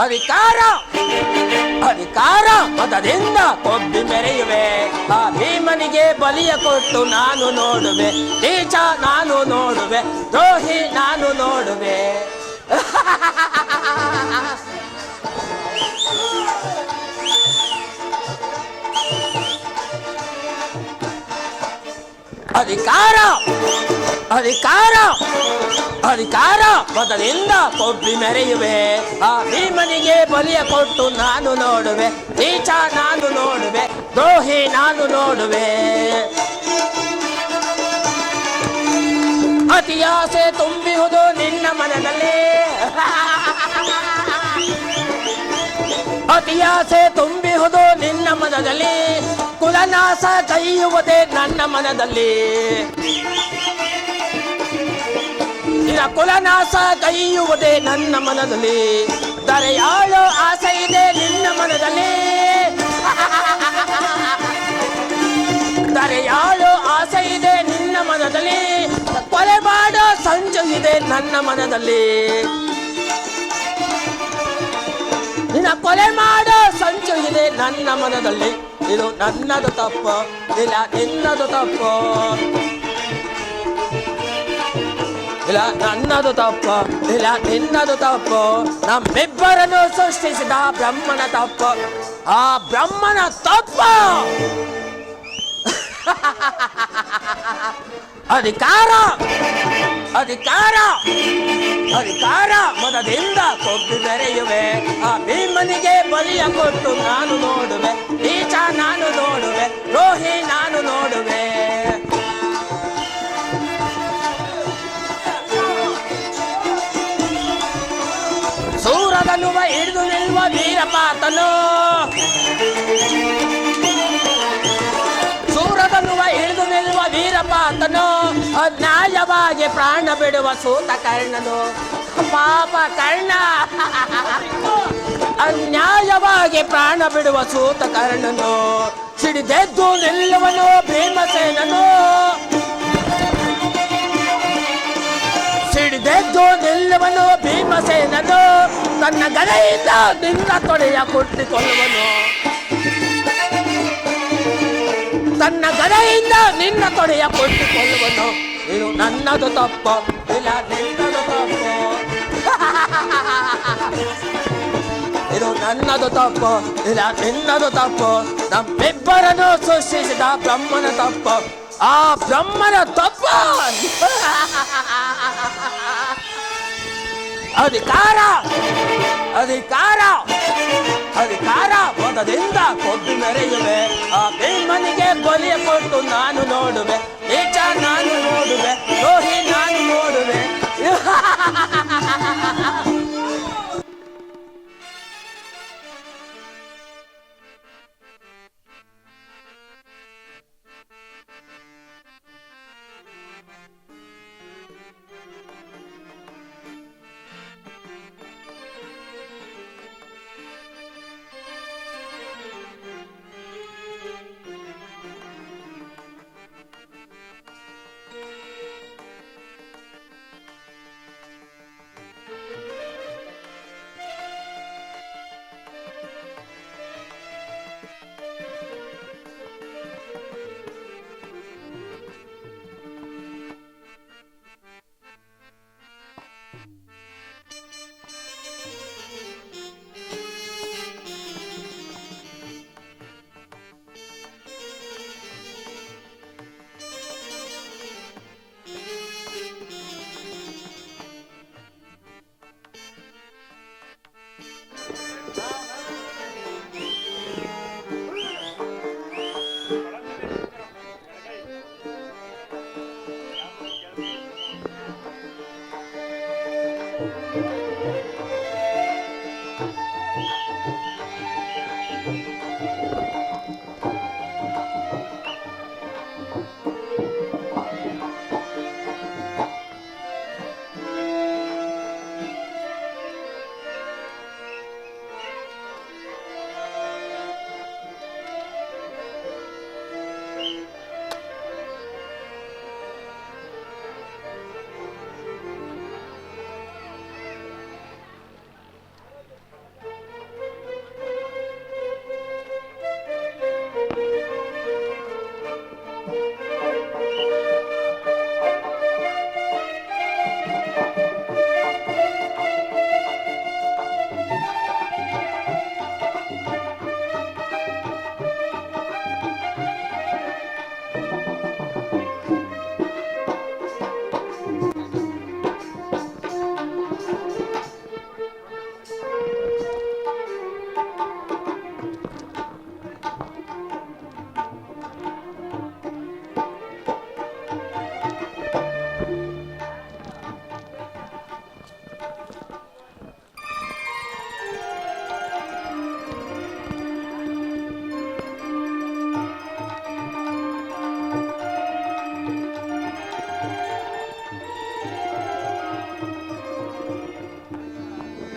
ಅಧಿಕಾರ ಅಧಿಕಾರ ಮತದಿಂದ ಕೊಬ್ಬಿ ಮೆರೆಯುವೆ. ಆ ಭೀಮನಿಗೆ ಬಲಿಯ ಕೊಟ್ಟು ನಾನು ನೋಡುವೆ. ನೀಚ ನಾನು ನೋಡುವೆ, ದ್ರೋಹಿ ನಾನು ನೋಡುವೆ. ಅಧಿಕಾರ ಅಧಿಕಾರ ಅಧಿಕಾರ ಮತದಿಂದ ಕೊಬ್ಬಿ ಮೆರೆಯುವೆ. ಆ ಭೀಮನಿಗೆ ಬಲಿಯ ಕೊಟ್ಟು ನಾನು ನೋಡುವೆ. ನೀಚ ನಾನು ನೋಡುವೆ, ದ್ರೋಹಿ ನಾನು ನೋಡುವೆ. ಅತಿಯಾಸೆ ತುಂಬಿಹುದು ನಿನ್ನ ಮನದಲ್ಲಿ. ಅತಿಯಾಸೆ ತುಂಬಿಹುದು ನಿನ್ನ ಮನದಲ್ಲಿ. ಕುಲನಾಶ ಕೈಯುವುದೇ ನನ್ನ ಮನದಲ್ಲಿ. ನಿನ್ನ ಕುಲನಾಶ ಕೈಯುವುದೇ ನನ್ನ ಮನದಲ್ಲಿ. ದರೆಯಾಳೋ ಆಸೆ ಇದೆ ನಿನ್ನ ಮನದಲ್ಲಿ. ದರೆಯಾಳೋ ಆಸೆ ಇದೆ ನಿನ್ನ ಮನದಲ್ಲಿ. ಕೊಲೆ ಮಾಡೋ ಸಂಚು ಇದೆ ನನ್ನ ಮನದಲ್ಲಿ. ನಿನ್ನ ಕೊಲೆ ಮಾಡೋ ಸಂಚು ಇದೆ ನನ್ನ ಮನದಲ್ಲಿ. ಇದು ನನ್ನದು ತಪ್ಪು, ಇಲ್ಲ ನಿನ್ನದು ತಪ್ಪು. ಇಲ್ಲ ನನ್ನದು ತಪ್ಪು, ಇಲ್ಲ ನಿನ್ನದು ತಪ್ಪು. ನಮ್ಮಿಬ್ಬರನ್ನು ಸೃಷ್ಟಿಸಿದ ಬ್ರಹ್ಮನ ತಪ್ಪು. ಆ ಬ್ರಹ್ಮನ ತಪ್ಪು. ಅಧಿಕಾರ ಅಧಿಕಾರ ಅಧಿಕಾರ ಮದದಿಂದ ಕೊಬ್ಬಿ ಮೆರೆಯುವೆ. ಆ ಭೀಮನಿಗೆ ಬಲಿಯ ಕೊಟ್ಟು ನಾನು ನೋಡುವೆ. ನೀಚ ನಾನು ನೋಡುವೆ, ದ್ರೋಹಿ ನಾನು ನೋಡುವೆ. ಸೂರದನ್ನುವ ಹಿಡಿದು ನಿಲ್ಲುವ ವೀರಪಾತನು. ಸೂರದನ್ನುವ ಹಿಡಿದು ನಿಲ್ಲುವ ವೀರಪಾತನು. ಅನ್ಯಾಯವಾಗಿ ಪ್ರಾಣ ಬಿಡುವ ಸೂತ ಕರ್ಣನು. ಪಾಪ ಕರ್ಣ. ಅನ್ಯಾಯವಾಗಿ ಪ್ರಾಣ ಬಿಡುವ ಸೂತ ಕರ್ಣನು. ಸಿಡಿದೆದ್ದು ನಿಲ್ಲುವನು ಭೀಮಸೇನನು. ಸಿಡಿದೆದ್ದು ನಿಲ್ಲುವನು ಭೀಮಸೇನನು. ತನ್ನ ಗದೆಯಿಂದ ನಿನ್ನ ತೊಡೆಯ ಕುಟ್ಟಿಕೊಳ್ಳುವನು. ತನ್ನ ಗದೆಯಿಂದ ನಿನ್ನ ತೊಡೆಯ ಕೊಟ್ಟಿಕೊಳ್ಳುವನು. ಇದು ನನ್ನದು ತಪ್ಪು, ಇಲ್ಲ ನಿನ್ನದು ತಪ್ಪು. ಇದು ನನ್ನದು ತಪ್ಪು, ಇಲ್ಲ ನಿನ್ನದು ತಪ್ಪು. ನಮ್ಮಿಬ್ಬರನ್ನು ಸೃಷ್ಟಿಸಿದ ಬ್ರಹ್ಮನ ತಪ್ಪು. ಆ ಬ್ರಹ್ಮನ ತಪ್ಪು. ಅಧಿಕಾರ ಅಧಿಕಾರ ಅಧಿಕಾರ ಮದದಿಂದ ಕೊಬ್ಬಿ ಮೆರೆಯುವೆ. ಆ ಭೀಮನಿಗೆ ಬಲಿಯ ಕೊಟ್ಟು ನಾನು ನೋಡುವೆ. ನೀಚ ನಾನು ನೋಡುವೆ, ದ್ರೋಹಿ ನಾನು ನೋಡುವೆ.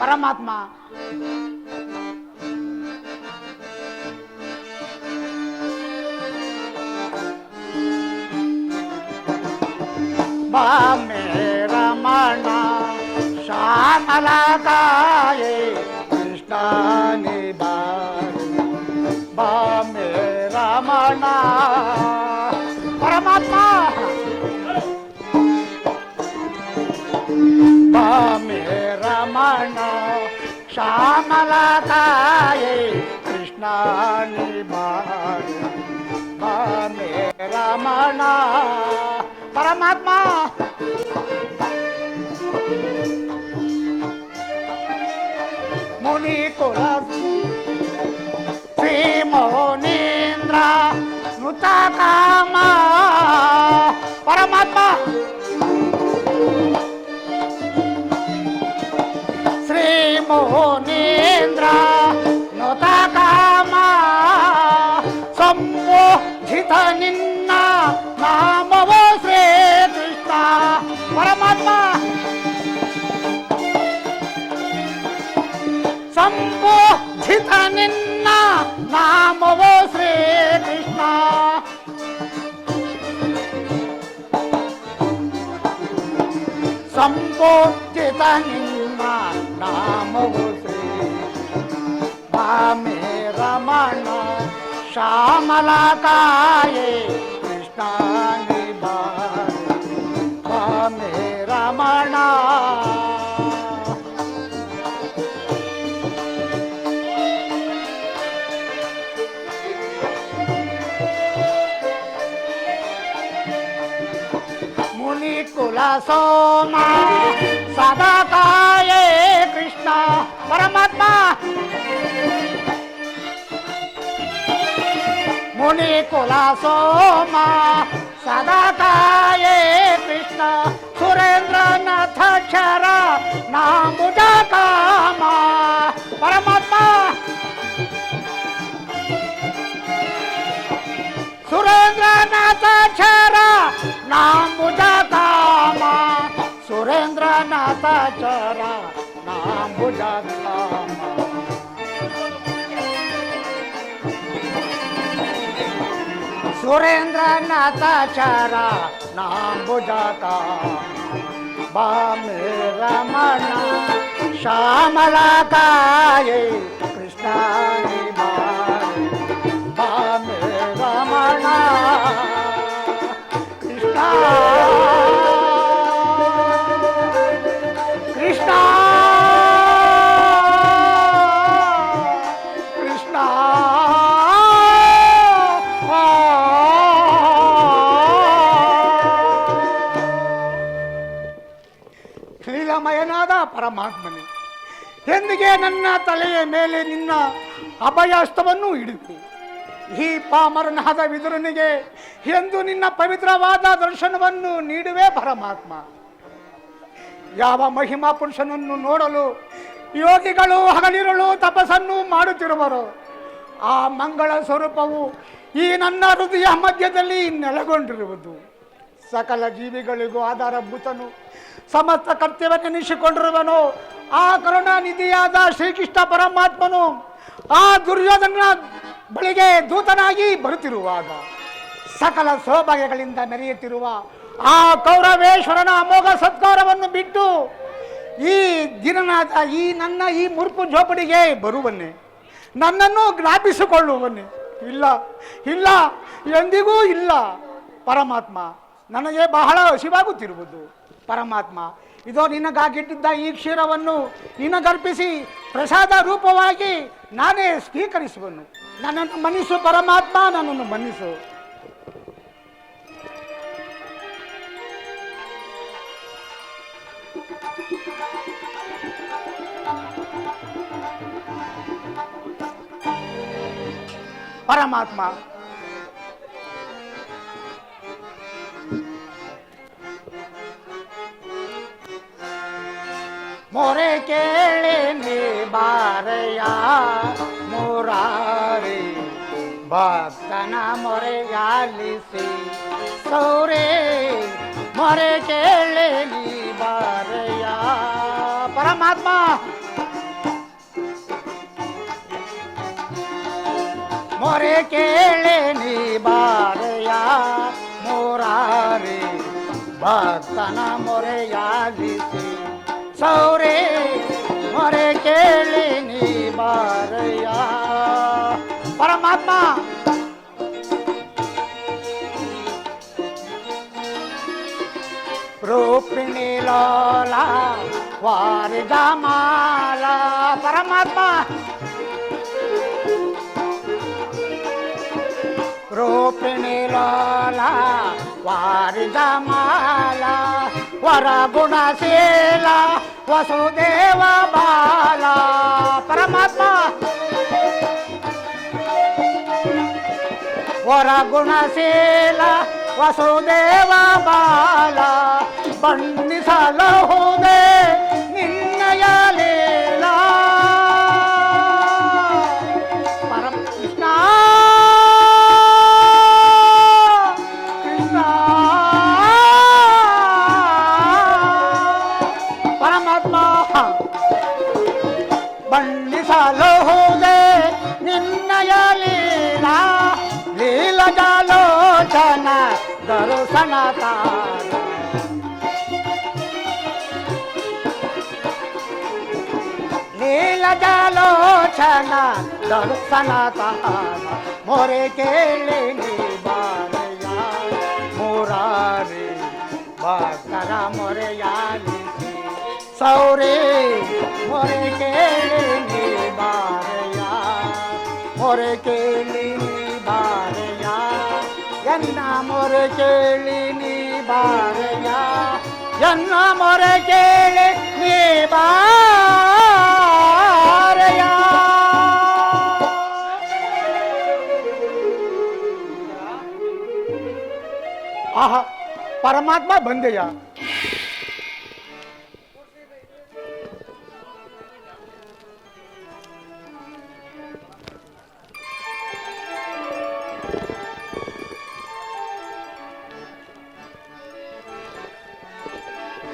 ಪರಮಾತ್ಮ. ಬಾಮೆ ರಮಣ ಶ್ಯಾಮಲಕಾಯೇ ಕೃಷ್ಣನೇ ಬಾಮೆ ರಮಣ ಪರಮಾತ್ಮ. ಬಾಮೆ ರಮಣ ಶ್ಯಾಮಲಕಾಯೇ ಕೃಷ್ಣನೇ ಬಾಮೆ ರಮಣ ಪರಮಾತ್ಮ. ಮುನಿ ಕುಲ ಶ್ರೀ ಮೋನೀಂದ್ರ ನುತ ಕಾಮ ಪರಮಾತ್ಮ. ಶ್ರೀ ಮೋನೀಂದ್ರ ನುತ ಕಾಮ ಸಂಬೋಧಿತ ನಿನ್ನ ನಾಮವೋ ಶ್ರೀ ಕೃಷ್ಣ ಪರಮಾತ್ಮ. ಸಂಬೋಧಿತ ನಿನ್ನ ನಾಮವೋ ಶ್ರೀ ಕೃಷ್ಣ. ಸಂಬೋಧಿತ ನಿನ್ನ ನಾಮವೋ ಶ್ರೀ ಬಾಮೆ ರಮಣ ಶ್ಯಾಮಲಕಾಯೇ ಕೃಷ್ಣನೇ ಬಾಮೆ ರಮಣ. ಮುನಿ ಕುಲ ಸೋಮ ಸದಾ ಕಾಯೇ ಕೃಷ್ಣ ಪರಮಾತ್ಮ. ಮುನಿ ಕುಲ ಸೋಮ ಸದಾ ಕಾಯೇ ಕೃಷ್ಣ ಸುರೇಂದ್ರನಾಥ ಕ್ಷರ ನಾಮುಜ ಕಾಮ ಪರಮಾತ್ಮ. ಸುರೇಂದ್ರನಾಥ ಕ್ಷರ ನಾಮುಜ ಕಾಮ ಸುರೇಂದ್ರನಾಥ ಕ್ಷರ ನಾಮುಜ ಕಾಮ. ಸುರೇಂದ್ರನಾಥ ಕ್ಷರ ನಾಮುಜ ಕಾಮ ಬಾಮೆ ರಮಣ ಶ್ಯಾಮಲಕಾಯೇ ಕೃಷ್ಣನೇ ಬಾಮೆ ರಮಣ ಕೃಷ್ಣ ಕೃಷ್ಣ ಕೃಷ್ಣ. ಲೀಲಾಮಯನಾದ ಪರಮಾತ್ಮನೇ, ಎಂದಿಗೆ ನನ್ನ ತಲೆಯ ಮೇಲೆ ನಿನ್ನ ಅಭಯಸ್ತವನ್ನು ಹಿಡಿದು ಈ ಪಾಮರನಾದ ವಿದುರನಿಗೆ ಎಂದು ನಿನ್ನ ಪವಿತ್ರವಾದ ದರ್ಶನವನ್ನು ನೀಡುವೆ ಪರಮಾತ್ಮ. ಯಾವ ಮಹಿಮಾ ಪುರುಷನನ್ನು ನೋಡಲು ಯೋಗಿಗಳು ಹಗಲಿರುಳು ತಪಸ್ಸನ್ನು ಮಾಡುತ್ತಿರುವರು, ಆ ಮಂಗಳ ಸ್ವರೂಪವು ಈ ನನ್ನ ಹೃದಯ ಮಧ್ಯದಲ್ಲಿ ನೆಲೆಗೊಂಡಿರುವುದು. ಸಕಲ ಜೀವಿಗಳಿಗೂ ಆಧಾರಭೂತನು, ಸಮಸ್ತ ಕರ್ತವ್ಯನೆನಿಸಿಕೊಂಡಿರುವನು ಆ ಕರುಣಾನಿಧಿಯಾದ ಶ್ರೀಕೃಷ್ಣ ಪರಮಾತ್ಮನು ಆ ದುರ್ಯೋಧನ ಬಳಿಗೆ ದೂತನಾಗಿ ಬರುತ್ತಿರುವಾಗ ಸಕಲ ಸೌಭಾಗ್ಯಗಳಿಂದ ಮೆರೆಯುತ್ತಿರುವ ಆ ಕೌರವೇಶ್ವರನ ಅಮೋಘ ಸತ್ಕಾರವನ್ನು ಬಿಟ್ಟು ಈ ದಿನನಾಥ ಈ ಮುರ್ಪು ಜೋಪಡಿಗೆ ಬರುವನ್ನೇ, ನನ್ನನ್ನು ಜ್ಞಾಪಿಸಿಕೊಳ್ಳುವನ್ನೇ. ಇಲ್ಲ ಇಲ್ಲ, ಎಂದಿಗೂ ಇಲ್ಲ ಪರಮಾತ್ಮ. ನನಗೆ ಬಹಳ ಹಸಿವಾಗುತ್ತಿರುವುದು ಪರಮಾತ್ಮ. ಇದೋ ನಿನಗಾಗಿಟ್ಟಿದ್ದ ಈ ಕ್ಷೀರವನ್ನು ನಿನಗರ್ಪಿಸಿ ಪ್ರಸಾದ ರೂಪವಾಗಿ ನಾನೇ ಸ್ವೀಕರಿಸುವನು. ನನ್ನನ್ನು ಮನ್ನಿಸು ಪರಮಾತ್ಮ, ನನ್ನನ್ನು ಮನ್ನಿಸು. ಪರಮಾತ್ಮ मोरे केळे ने बारया मुरारी भक्तना मोरे आलिसी सौरे मोरे केळे नी बारया परमात्मा ಮೊರೆ ಕೇಳಿ ನೀ ಬಾರಯ್ಯ ಮುರಾರಿ ಭಕ್ತನ ಮೊರೆಯಾಲಿಸಿ ಸೌರೇ ಮೊರೆ ಕೇಳಿ ನೀ ಬಾರಯ್ಯ ಪರಮಾತ್ಮ ರೂಪಿಣಿ ಲೋಲ ವಾರಿದ ಮಾಲ ಪರಮಾತ್ಮ ರೂಪಿಣಿ ಲೋಲ ವಾರಿದ ಮಾಲ ವರ ಗುಣಶೀಲ ವಸುದೇವ ಬಾಲ ಪರಮಾತ್ಮ ವರ ಗುಣಶೀಲ ವಸುದೇವ ಬಾಲ ಬಣ್ಣಿಸಲಹುದೇ ನಿನ್ನಯ ಲೀಲಾ ಪರಮ ಕೃಷ್ಣ ಕೃಷ್ಣ ಪರಮಾತ್ಮ ಬಣ್ಣಿಸಲಹುದೇ ನಿನ್ನಯ ಲೀಲಾ ಲೀಲಜಾಲೋಚನ ದರ್ಶನ ತಾರ ಲೀಲಜಾಲೋಚನ ದರ್ಶನ ತಾರ ಮೊರೆ ಕೇಳಿ ನೀ ಬಾರಯ್ಯ ಮುರಾರಿ ಭಕ್ತರ ಮೊರೆಯಾಲಿಸಿ ಸೌರೇ ಮೊರೆ ಕೇಳಿ ನೀ ಬಾರಯ್ಯ ಮೊರೆ ಕೇಳಿ ನೀ ಬಾರಯ್ಯ ಎನ್ನ ಮೊರೆ ಕೇಳಿ ನೀ ಬಾರಯ್ಯ ಎನ್ನ ಮೊರೆ ಕೇಳಿ ನೀ ಬಾರಯ್ಯ ಆಹಾ ಪರಮಾತ್ಮ ಬಂದೆಯ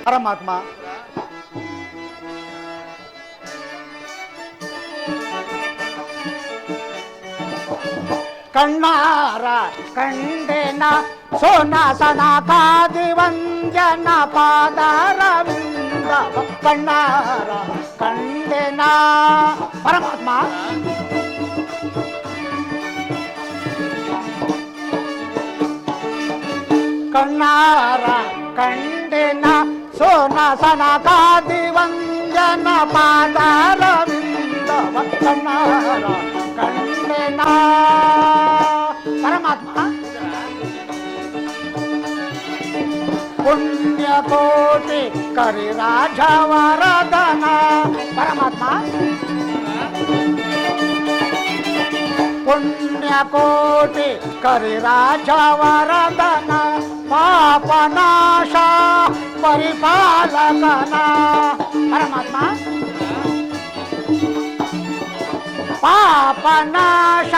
ಪರಮಾತ್ಮ ಕಣ್ಣಾರ ಕಂಡೆನ ಸೋನಾಸನ ಕಾದಿವಂಜನ ಪಾದಾರವಿಂದ ಕಣ್ಣಾರ ಕಂಡೆನ ಪರಮಾತ್ಮ ಕಣ್ಣಾರ ಕಂಡೆನ ಸೋನಾಸನ ಕಾದಿವಂಜನ ಪಾದಾರವಿಂದ ಕಣ್ಣಾರ ಕಂಡೆನ ಪರಮಾತ್ಮ ಪುಣ್ಯಕೋಟಿ ಕರಿರಾಜವರದನ ಪರಮಾತ್ಮ ಪುಣ್ಯಕೋಟಿ ಕರಿರಾಜವರದನ ಪಾಪನಾಶ ಪರಿಪಾಲಕನ ಪರಮಾತ್ಮ ಪಾಪನಾಶ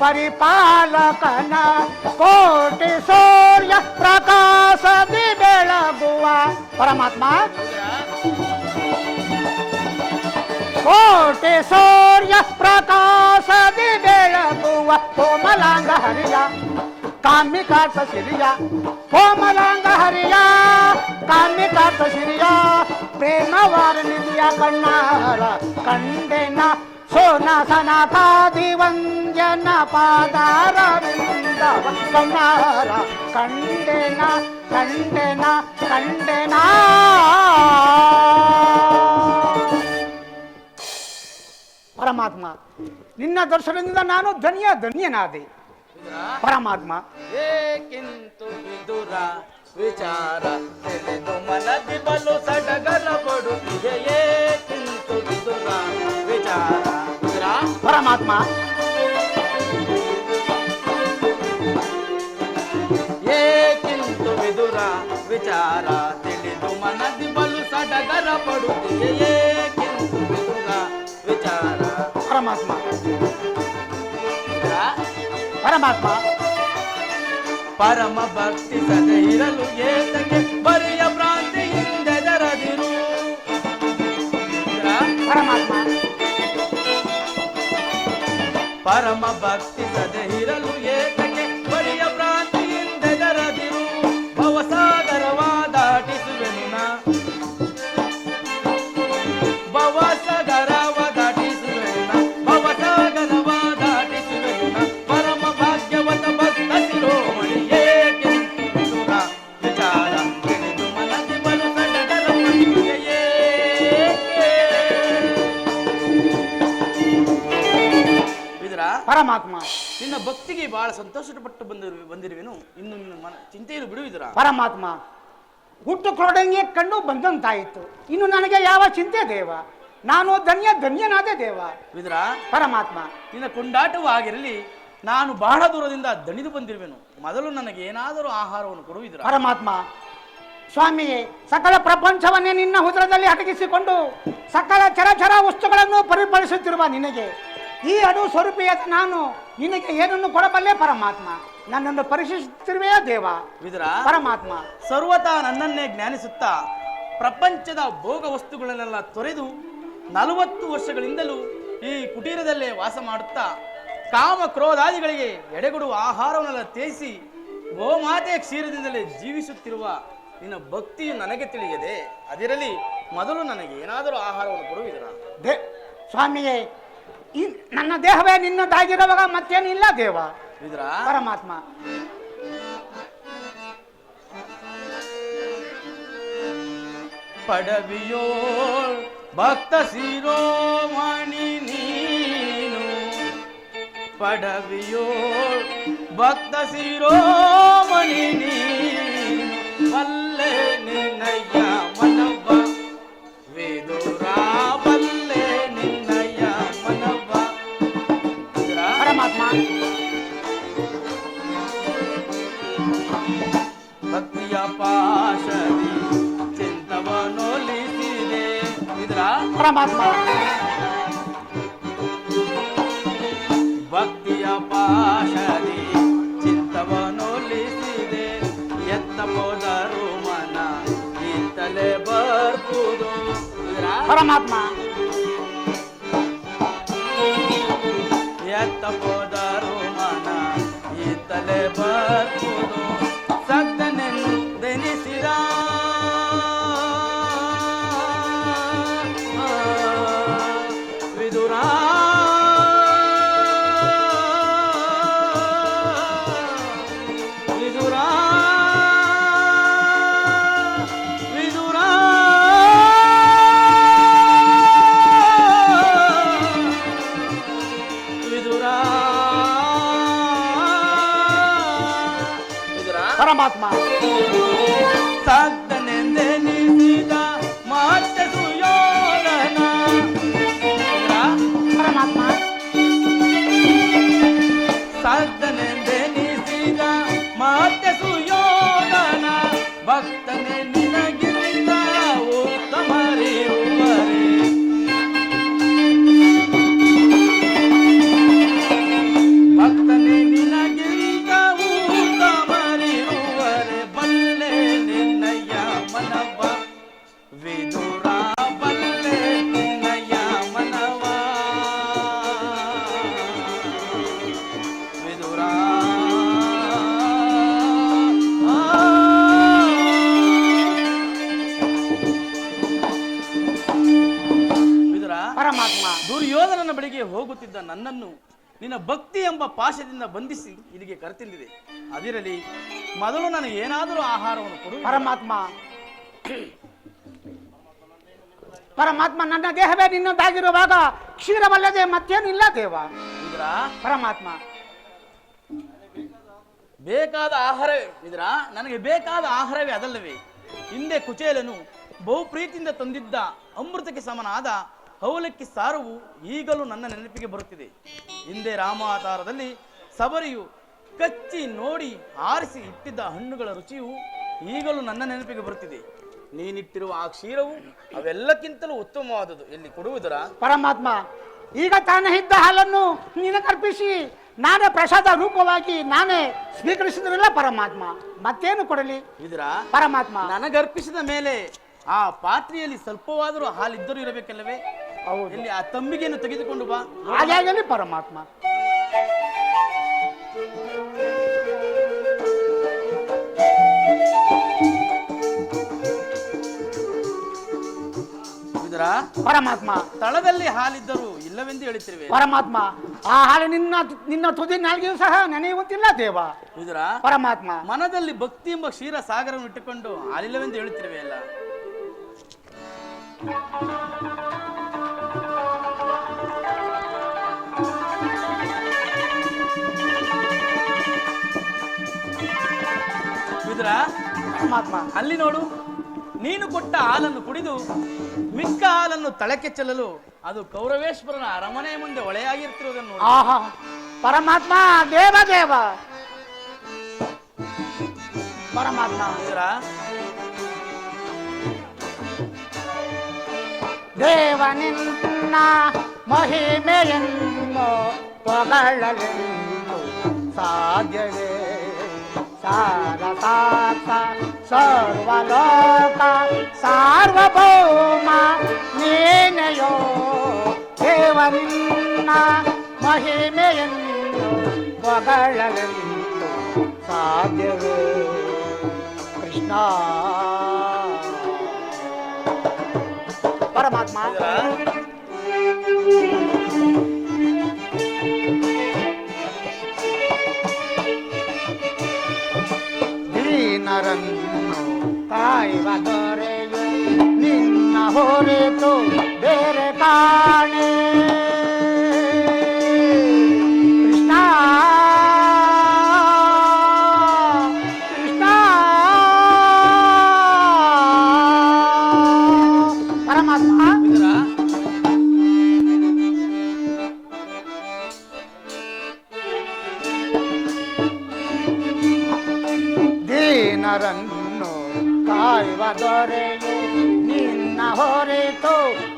ಪರಿಪಾಲಕನ ಕೋಟಿ ಸೂರ್ಯ ಪ್ರಕಾಶದಿ ಬೆಳಗುವ ಪರಮಾತ್ಮ ಕೋಟಿ ಸೂರ್ಯ ಪ್ರಕಾಶದಿ ಬೆಳಗುವ ಕೋಮಲಾಂಗ ಹರಿಯ ಕಾಮಿಕಾರ್ಥ ಸಿರಿಯ ಕೋಮಲಾಂಗ ಹರಿಯ ಕಾಮಿಕಾರ್ಥ ಸಿರಿಯ ಪ್ರೇಮವಾರ ನಿಧಿಯ ಕಣ್ಣಾರ ಕಂಡೆನ ಸೋನಾಸನ ಕಾದಿವಂಜನ ಪಾದಾರವಿಂದ ಕಣ್ಣಾರ ಕಂಡೆನ ಕಂಡೆನ ಕಂಡೆನ ಪರಮಾತ್ಮ ನಿನ್ನ ದರ್ಶನದಿಂದ ನಾನು ಧನ್ಯನಾದೆ ಪರಮಾತ್ಮ ಏಕಿಂತು ವಿದುರ ವಿಚಾರ ತಿಳಿದು ಮನದಿ ಬಲು ಸಡಗರ ಪಡುತ್ತಿದೆ ಏಕಿಂತು ವಿದುರ ವಿಚಾರ ಪರಮಾತ್ಮ ಏಕಿಂತು ವಿದುರ ವಿಚಾರ ತಿಳಿದು ಮನದಿ ಬಲು ಸಡಗರ ಪಡುತ್ತಿದೆ ಏಕಿಂತು ವಿದುರ ವಿಚಾರ ಪರಮಾತ್ಮ ಪರಮಾತ್ಮ ಪರಮ ಭಕ್ತಿ ಸದೆ ಇರಲು ಏತಕ್ಕೆ ಬರಿಯ ಭ್ರಾಂತಿಯಿಂದೆದರದಿರು ಪರಮಾತ್ಮ ಪರಮ ಭಕ್ತಿ ಸದೆ ಇರಲು ಏತಕ್ಕೆ ಬರಿಯ ಭ್ರಾಂತಿಯಿಂದೆದರದಿರು ಭವಸಾಗರವ ದಾಟಿಸುವೆನು ನಾ ಭವಸಾಗರವ ದಾಟಿಸುವೆನು ನಾ ಭವಸಾಗರವ ದಾಟಿಸುವೆನು ನಾ ಪರಮ ಭಾಗ್ಯವತ ಭಕ್ತ ಶಿರೋಮಣಿ ಏಕೆ ಸುರ ವಿಚಾರ ತಿಳಿದು ಮನದಿ ಬಲು ಸಡಗರ ಮನಸ್ಸಿಗೆ ಏಕೆ ಪರಮಾತ್ಮ ನಿನ್ನ ಭಕ್ತಿಗೆ ಬಹಳ ಸಂತೋಷಪಟ್ಟು ಬಂದಿರುವೆನು. ಇನ್ನು ನಿನ್ನ ಚಿಂತೆಯನ್ನು ಬಿಡುವಿದರ ಪರಮಾತ್ಮ. ಹುಟ್ಟು ಕೊರಡಂಗೆ ಕಂಡು ಬಂದಂತಾಯಿತು. ಇನ್ನು ನನಗೆ ಯಾವ ಚಿಂತೆ ದೇವ? ನಾನು ಧನ್ಯನಾದೆ ದೇವ. ವಿದುರ ಪರಮಾತ್ಮ, ನಿನ್ನ ಕೊಂಡಾಟವೂ ಆಗಿರಲಿ, ನಾನು ಬಹಳ ದೂರದಿಂದ ದಣಿದು ಬಂದಿರುವೆನು. ಮೊದಲು ನನಗೆ ಏನಾದರೂ ಆಹಾರವನ್ನು ಕೊಡುವಿದರ ಪರಮಾತ್ಮ. ಸ್ವಾಮಿಯೇ, ಸಕಲ ಪ್ರಪಂಚವನ್ನೇ ನಿನ್ನ ಉದರದಲ್ಲಿ ಅಡಗಿಸಿಕೊಂಡು ಸಕಲ ಚರಚರ ವಸ್ತುಗಳನ್ನು ಪರಿಪಾಲಿಸುತ್ತಿರುವ ನಿನಗೆ ಈ ಅಡು ಸ್ವರೂಪಿಯಾದ ನಾನು ನಿನಗೆ ಏನನ್ನು ಕೊಡಬಲ್ಲೆ ಪರಮಾತ್ಮ? ನನ್ನನ್ನು ಪರೀಕ್ಷಿಸುತ್ತಿರುವೆಯಾ ದೇವ? ವಿದುರ ಪರಮಾತ್ಮ, ಸರ್ವತಾ ನನ್ನನ್ನೇ ಜ್ಞಾನಿಸುತ್ತಾ ಪ್ರಪಂಚದ ಭೋಗ ವಸ್ತುಗಳನ್ನೆಲ್ಲ ತೊರೆದು 40 ವರ್ಷಗಳಿಂದಲೂ ಈ ಕುಟೀರದಲ್ಲೇ ವಾಸ ಮಾಡುತ್ತಾ ಕಾಮ ಕ್ರೋಧಾದಿಗಳಿಗೆ ಎಡೆಗೊಡುವ ಆಹಾರವನ್ನೆಲ್ಲ ತ್ಯಜಿಸಿ ಗೋಮಾತೆಯ ಕ್ಷೀರದಿಂದಲೇ ಜೀವಿಸುತ್ತಿರುವ ನಿನ್ನ ಭಕ್ತಿಯು ನನಗೆ ತಿಳಿಯದೆ. ಅದಿರಲಿ, ಮೊದಲು ನನಗೆ ಏನಾದರೂ ಆಹಾರವನ್ನು ಕೊಡುವಿದರ ಸ್ವಾಮಿಯೇ, ನನ್ನ ದೇಹವೇ ನಿನ್ನದಾಗಿರುವಾಗ ಮತ್ತೇನಿಲ್ಲ ದೇವ. ವಿದುರ ಪರಮಾತ್ಮ, ಪಡವಿಯೋಳ್ ಭಕ್ತ ಶಿರೋಮಣಿ ನೀನು, ಪಡವಿಯೋಳ್ ಭಕ್ತ ಶಿರೋಮಣಿ ನೀನು, ಬಲ್ಲೆ ನಿನ್ನಯ್ಯ ಮನವ ವಿದುರ, ಬಲ್ಲೆ ನಿನ್ನಯ್ಯ ಮನವ. ಪರಮಾತ್ಮ, ಭಕ್ತಿಯ ಪಾಶದಿ ಚಿಂತವನೊಲಿಸಿದೆ. ವಿದುರ ಪರಮಾತ್ಮ, ಭಕ್ತಿಯ ಪಾಶದಿ ಚಿಂತವನೊಲಿಸಿದೆ. ಎತ್ತ ಹೋದರು ಮನ ಇತ್ತಲೇ ಬರ್ಪುದು. ಪರಮಾತ್ಮ, ಎತ್ತ ಹೋದರು ಮನ ಇತ್ತಲೇ ಬರ್ಪುದು. ಸಗ್ದನೆಂದೆನಿಸಿದ ವಿದುರ, ವಿದುರ, ವಿದುರ, ವಿದುರ, ವಿದುರ. ಪರಮಾತ್ಮ, ಸಗ್ದನೆಂದೆನಿಸಿದ ಮತ್ತೆ ಸುಯೋಧನ. ಪರಮಾತ್ಮ, ಸಗ್ದನೆಂದೆನಿಸಿದ ಮತ್ತೆ ಸುಯೋಧನ. ಭಕ್ತನೆ ನಿನಗಿಂದ ಉತ್ತಮರಿರುವರೆ, ಭಕ್ತನೆ ನಿನಗಿಂದ ಉತ್ತಮರಿರುವರೆ. ಬಲ್ಲೆ ನಿನ್ನಯ್ಯ ಮನವ ವಿದುರ, ಬಲ್ಲೆ ನಿನ್ನಯ್ಯ ಮನವ ವಿದುರ. ವಿದುರ, ಪರಮಾತ್ಮ, ದುರ್ಯೋಧನನ ಬಳಿಗೆ ಹೋಗುತ್ತಿದ್ದ ನನ್ನನ್ನು ನಿನ್ನ ಭಕ್ತಿ ಎಂಬ ಪಾಶದಿಂದ ಬಂಧಿಸಿ ಇಲ್ಲಿಗೆ ಕರೆತಂದಿದೆ. ಅದಿರಲಿ, ಮೊದಲು ನನಗೆ ಏನಾದರೂ ಆಹಾರವನ್ನು ಕೊಡು. ಪರಮಾತ್ಮ, ಪರಮಾತ್ಮ, ನನ್ನ ದೇಹವೇ ನಿನ್ನದಾಗಿರುವಾಗ ಕ್ಷೀರವಲ್ಲದೆ ಮತ್ತೇನು ಇಲ್ಲ ದೇವ. ವಿದುರ, ಪರಮಾತ್ಮ, ಬೇಕಾದ ಆಹಾರವೇ ವಿದುರ, ನನಗೆ ಬೇಕಾದ ಆಹಾರವೇ ಅದಲ್ಲವೇ. ಹಿಂದೆ ಕುಚೇಲನು ಬಹುಪ್ರೀತಿಯಿಂದ ತಂದಿದ್ದ ಅಮೃತಕ್ಕೆ ಸಮನಾದ ಅವಲಕ್ಕಿ ಸಾರವು ಈಗಲೂ ನನ್ನ ನೆನಪಿಗೆ ಬರುತ್ತಿದೆ. ಹಿಂದೆ ರಾಮಾವತಾರದಲ್ಲಿ ಸಬರಿಯು ಕಚ್ಚಿ ನೋಡಿ ಆರಿಸಿ ಇಟ್ಟಿದ್ದ ಹಣ್ಣುಗಳ ರುಚಿಯು ಈಗಲೂ ನನ್ನ ನೆನಪಿಗೆ ಬರುತ್ತಿದೆ. ನೀನಿಟ್ಟಿರುವ ಆ ಕ್ಷೀರವು ಅವೆಲ್ಲಕ್ಕಿಂತಲೂ ಉತ್ತಮವಾದುದು. ಎಲ್ಲಿ ಕೊಡುವುದರ? ಪರಮಾತ್ಮ, ಈಗ ತಾನೇ ಇದ್ದ ಹಾಲನ್ನು ನಿನಗರ್ಪಿಸಿ ನಾನೇ ಪ್ರಸಾದ ರೂಪವಾಗಿ ನಾನೇ ಸ್ವೀಕರಿಸಿದ್ರಲ್ಲ ಪರಮಾತ್ಮ, ಮತ್ತೇನು ಕೊಡಲಿ? ಇದರ ಪರಮಾತ್ಮ, ನನಗರ್ಪಿಸಿದ ಮೇಲೆ ಆ ಪಾತ್ರೆಯಲ್ಲಿ ಸ್ವಲ್ಪವಾದರೂ ಹಾಲಿದ್ದರೂ ಇರಬೇಕಲ್ಲವೇ? ಹೌದು. ಇಲ್ಲಿ ಆ ತಂಬಿಗೆಯನ್ನು ತೆಗೆದುಕೊಂಡು ಬಾ. ಹಾಗಾಗಲಿ ಪರಮಾತ್ಮ. ವಿದುರ, ಪರಮಾತ್ಮ ತಳದಲ್ಲಿ ಹಾಲಿದ್ದರೂ ಇಲ್ಲವೆಂದು ಹೇಳುತ್ತಿರುವೆ. ಪರಮಾತ್ಮ ಆ ಹಾಲು ನಿನ್ನ ತುದಿ ನಾಲ್ಗೆಯೂ ಸಹ ನೆನೆಯುವಂತಿಲ್ಲ ದೇವ. ವಿದುರ, ಪರಮಾತ್ಮ ಮನದಲ್ಲಿ ಭಕ್ತಿ ಎಂಬ ಕ್ಷೀರ ಸಾಗರವನ್ನು ಇಟ್ಟುಕೊಂಡು ಹಾಲಿಲ್ಲವೆಂದು ಹೇಳುತ್ತಿರುವೆ ಅಲ್ಲ. ವಿದುರ, ಪರಮಾತ್ಮ ಅಲ್ಲಿ ನೋಡು, ನೀನು ಕೊಟ್ಟ ಹಾಲನ್ನು ಕುಡಿದು ಮಿಕ್ಕ ಹಾಲನ್ನು ತಳಕ್ಕೆ ಚೆಲ್ಲಲು ಅದು ಕೌರವೇಶ್ವರನ ಅರಮನೆಯ ಮುಂದೆ ಹೊಳೆಯಾಗಿರ್ತಿರುವುದನ್ನು ನೋಡು. ಆಹಾ ಪರಮಾತ್ಮ ದೇವ ದೇವ. ಪರಮಾತ್ಮ ವಿದುರ, ದೇವ ನಿನ್ನ ಮಹಿಮೆಯನ್ನು ಹೊಗಳಲೆಂದು ಸಾಧ್ಯವೇ? ಸಾರ ಸಾಕ್ಷ ಸರ್ವಲೋಕ ಸಾರ್ವಭೌಮ ನೀನೆಯೋ. ದೇವ ನಿನ್ನ ಮಹಿಮೆಯನ್ನು ಹೊಗಳಲೆಂದು ಸಾಧ್ಯವೇ? ಕೃಷ್ಣ ಪರಮಾತ್ಮ ದೀನರನ್ನು ಕಾಯುವ ದೊರೆಯು ನಿನ್ನ ಹೊರೆತು ಬೇರೆ ಕಾಣೆ. ಕೃಷ್ಣ ಕೃಷ್ಣ ಪರಮಾತ್ಮ ವಿದುರ, ದೀನರನ್ನು ಕಾಯುವ ದೊರೆಯು ನಿನ್ನ ಹೊರೆತು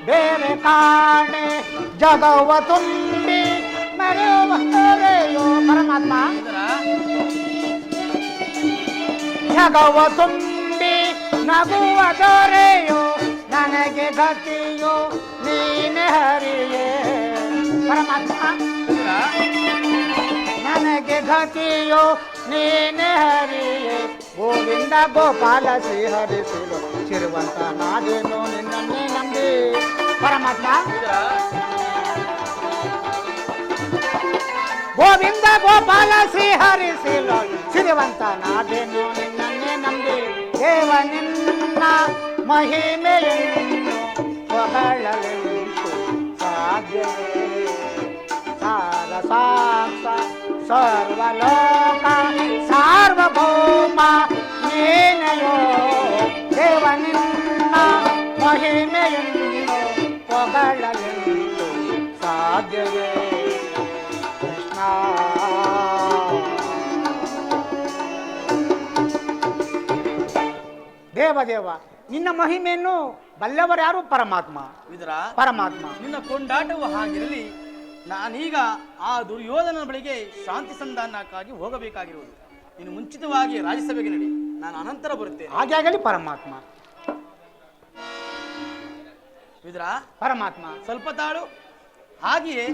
ಬೇರೆ ಕಾಣೆ. ಜಗವ ತುಂಬಿ ಮೆರೆಯುವ ದೊರೆಯು ಪರಮಾತ್ಮ. ವಿದುರ, ಜಗವ ತುಂಬಿ ನಗುವ ದೊರೆಯು ನನಗೆ ಗತಿಯು ನೀನೆ ಹರಿಯೇ. ಪರಮಾತ್ಮ ವಿದುರ, ನನಗೆ ಗತಿಯು ನೀನೆ ಹರಿಯೇ. ಗೋವಿಂದ ಗೋಪಾಲ ಶ್ರೀಹರಿಸಿಲು ಚಿರುವಂತ ನಾದೇನು ನಿನ್ನನ್ನೇ ನಂಬಿ. ಪರಮಾತ್ಮ ವಿದುರ, ಗೋವಿಂದ ಗೋಪಾಲ ಶ್ರೀಹರಿಸಿಲು ಸಿರಿವಂತ ನಾದೇನು ನಿನ್ನನ್ನೇ ನಂಬಿ. ದೇವ ನಿನ್ನ ಮಹಿಮೆಯನ್ನು ಹೊಗಳಲೆಂದು ಸಾಧ್ಯವೇ? ಸಾರ ಸಾಕ್ಷ ಸರ್ವಲೋಕ ಸಾರ್ವಭೌಮ ನೀನೆಯೋ. ದೇವ ನಿನ್ನ ಮಹಿಮೆಯನ್ನು ಹೊಗಳಲೆಂದು ಸಾಧ್ಯವೇ? ಕೃಷ್ಣ ದೇವದೇವ ನಿನ್ನ ಮಹಿಮೆಯನ್ನು ಬಲ್ಲವರು ಯಾರು? ಪರಮಾತ್ಮ. ವಿದುರ, ಪರಮಾತ್ಮ ನಿನ್ನ ಕೊಂಡಾಟವು ಹಾಗಿರಲಿ. ನಾನೀಗ ಆ ದುರ್ಯೋಧನ ಬಳಿಗೆ ಶಾಂತಿ ಸಂಧಾನಕ್ಕಾಗಿ ಹೋಗಬೇಕಾಗಿರುವುದು. ಇನ್ನು ಮುಂಚಿತವಾಗಿ ರಾಜ್ಯಸಭೆಗೆ ನಡಿ, ನಾನು ಅನಂತರ ಬರುತ್ತೇನೆ. ಹಾಗೆ ಆಗಲಿ ಪರಮಾತ್ಮ. ವಿದುರ, ಪರಮಾತ್ಮ ಸ್ವಲ್ಪ ತಾಳು. ಹಾಗೆಯೇ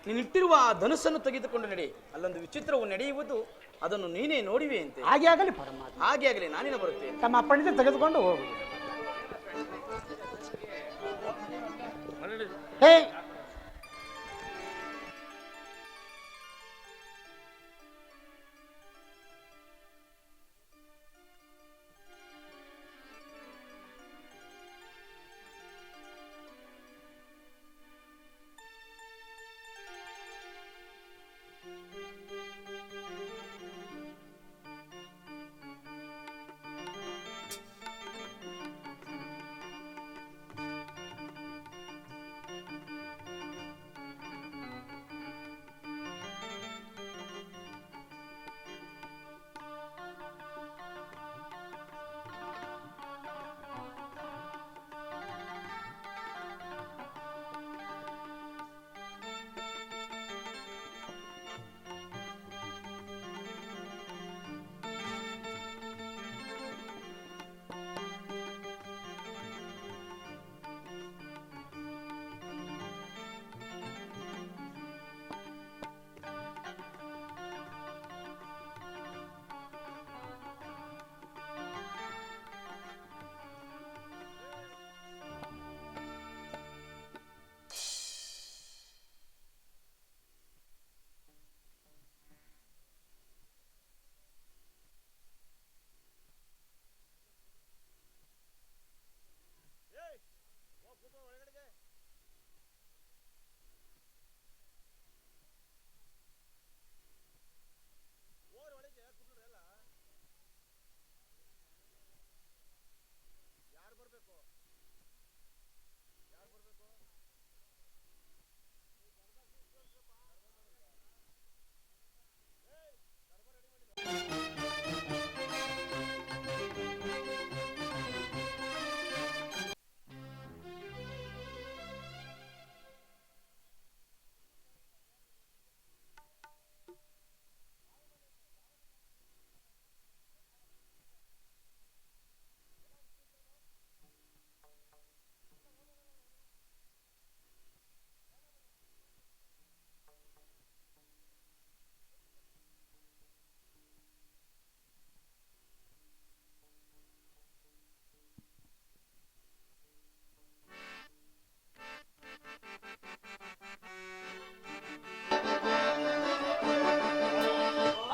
ನೀನಿಟ್ಟಿರುವ ಆ ಧನುಸ್ಸನ್ನು ತೆಗೆದುಕೊಂಡು ನಡಿ. ಅಲ್ಲೊಂದು ವಿಚಿತ್ರವು ನಡೆಯುವುದು, ಅದನ್ನು ನೀನೇ ನೋಡಿವೆ ಅಂತೆ. ಹಾಗೆ ಆಗಲಿ ಪರಮಾತ್ಮ. ಹಾಗೆ ಆಗಲಿ, ನಾನಿನ ಬರುತ್ತೇನೆ. ತಮ್ಮ ಅಪ್ಪಣಿಗೆ ತೆಗೆದುಕೊಂಡು ಹೋಗು. ಹೇ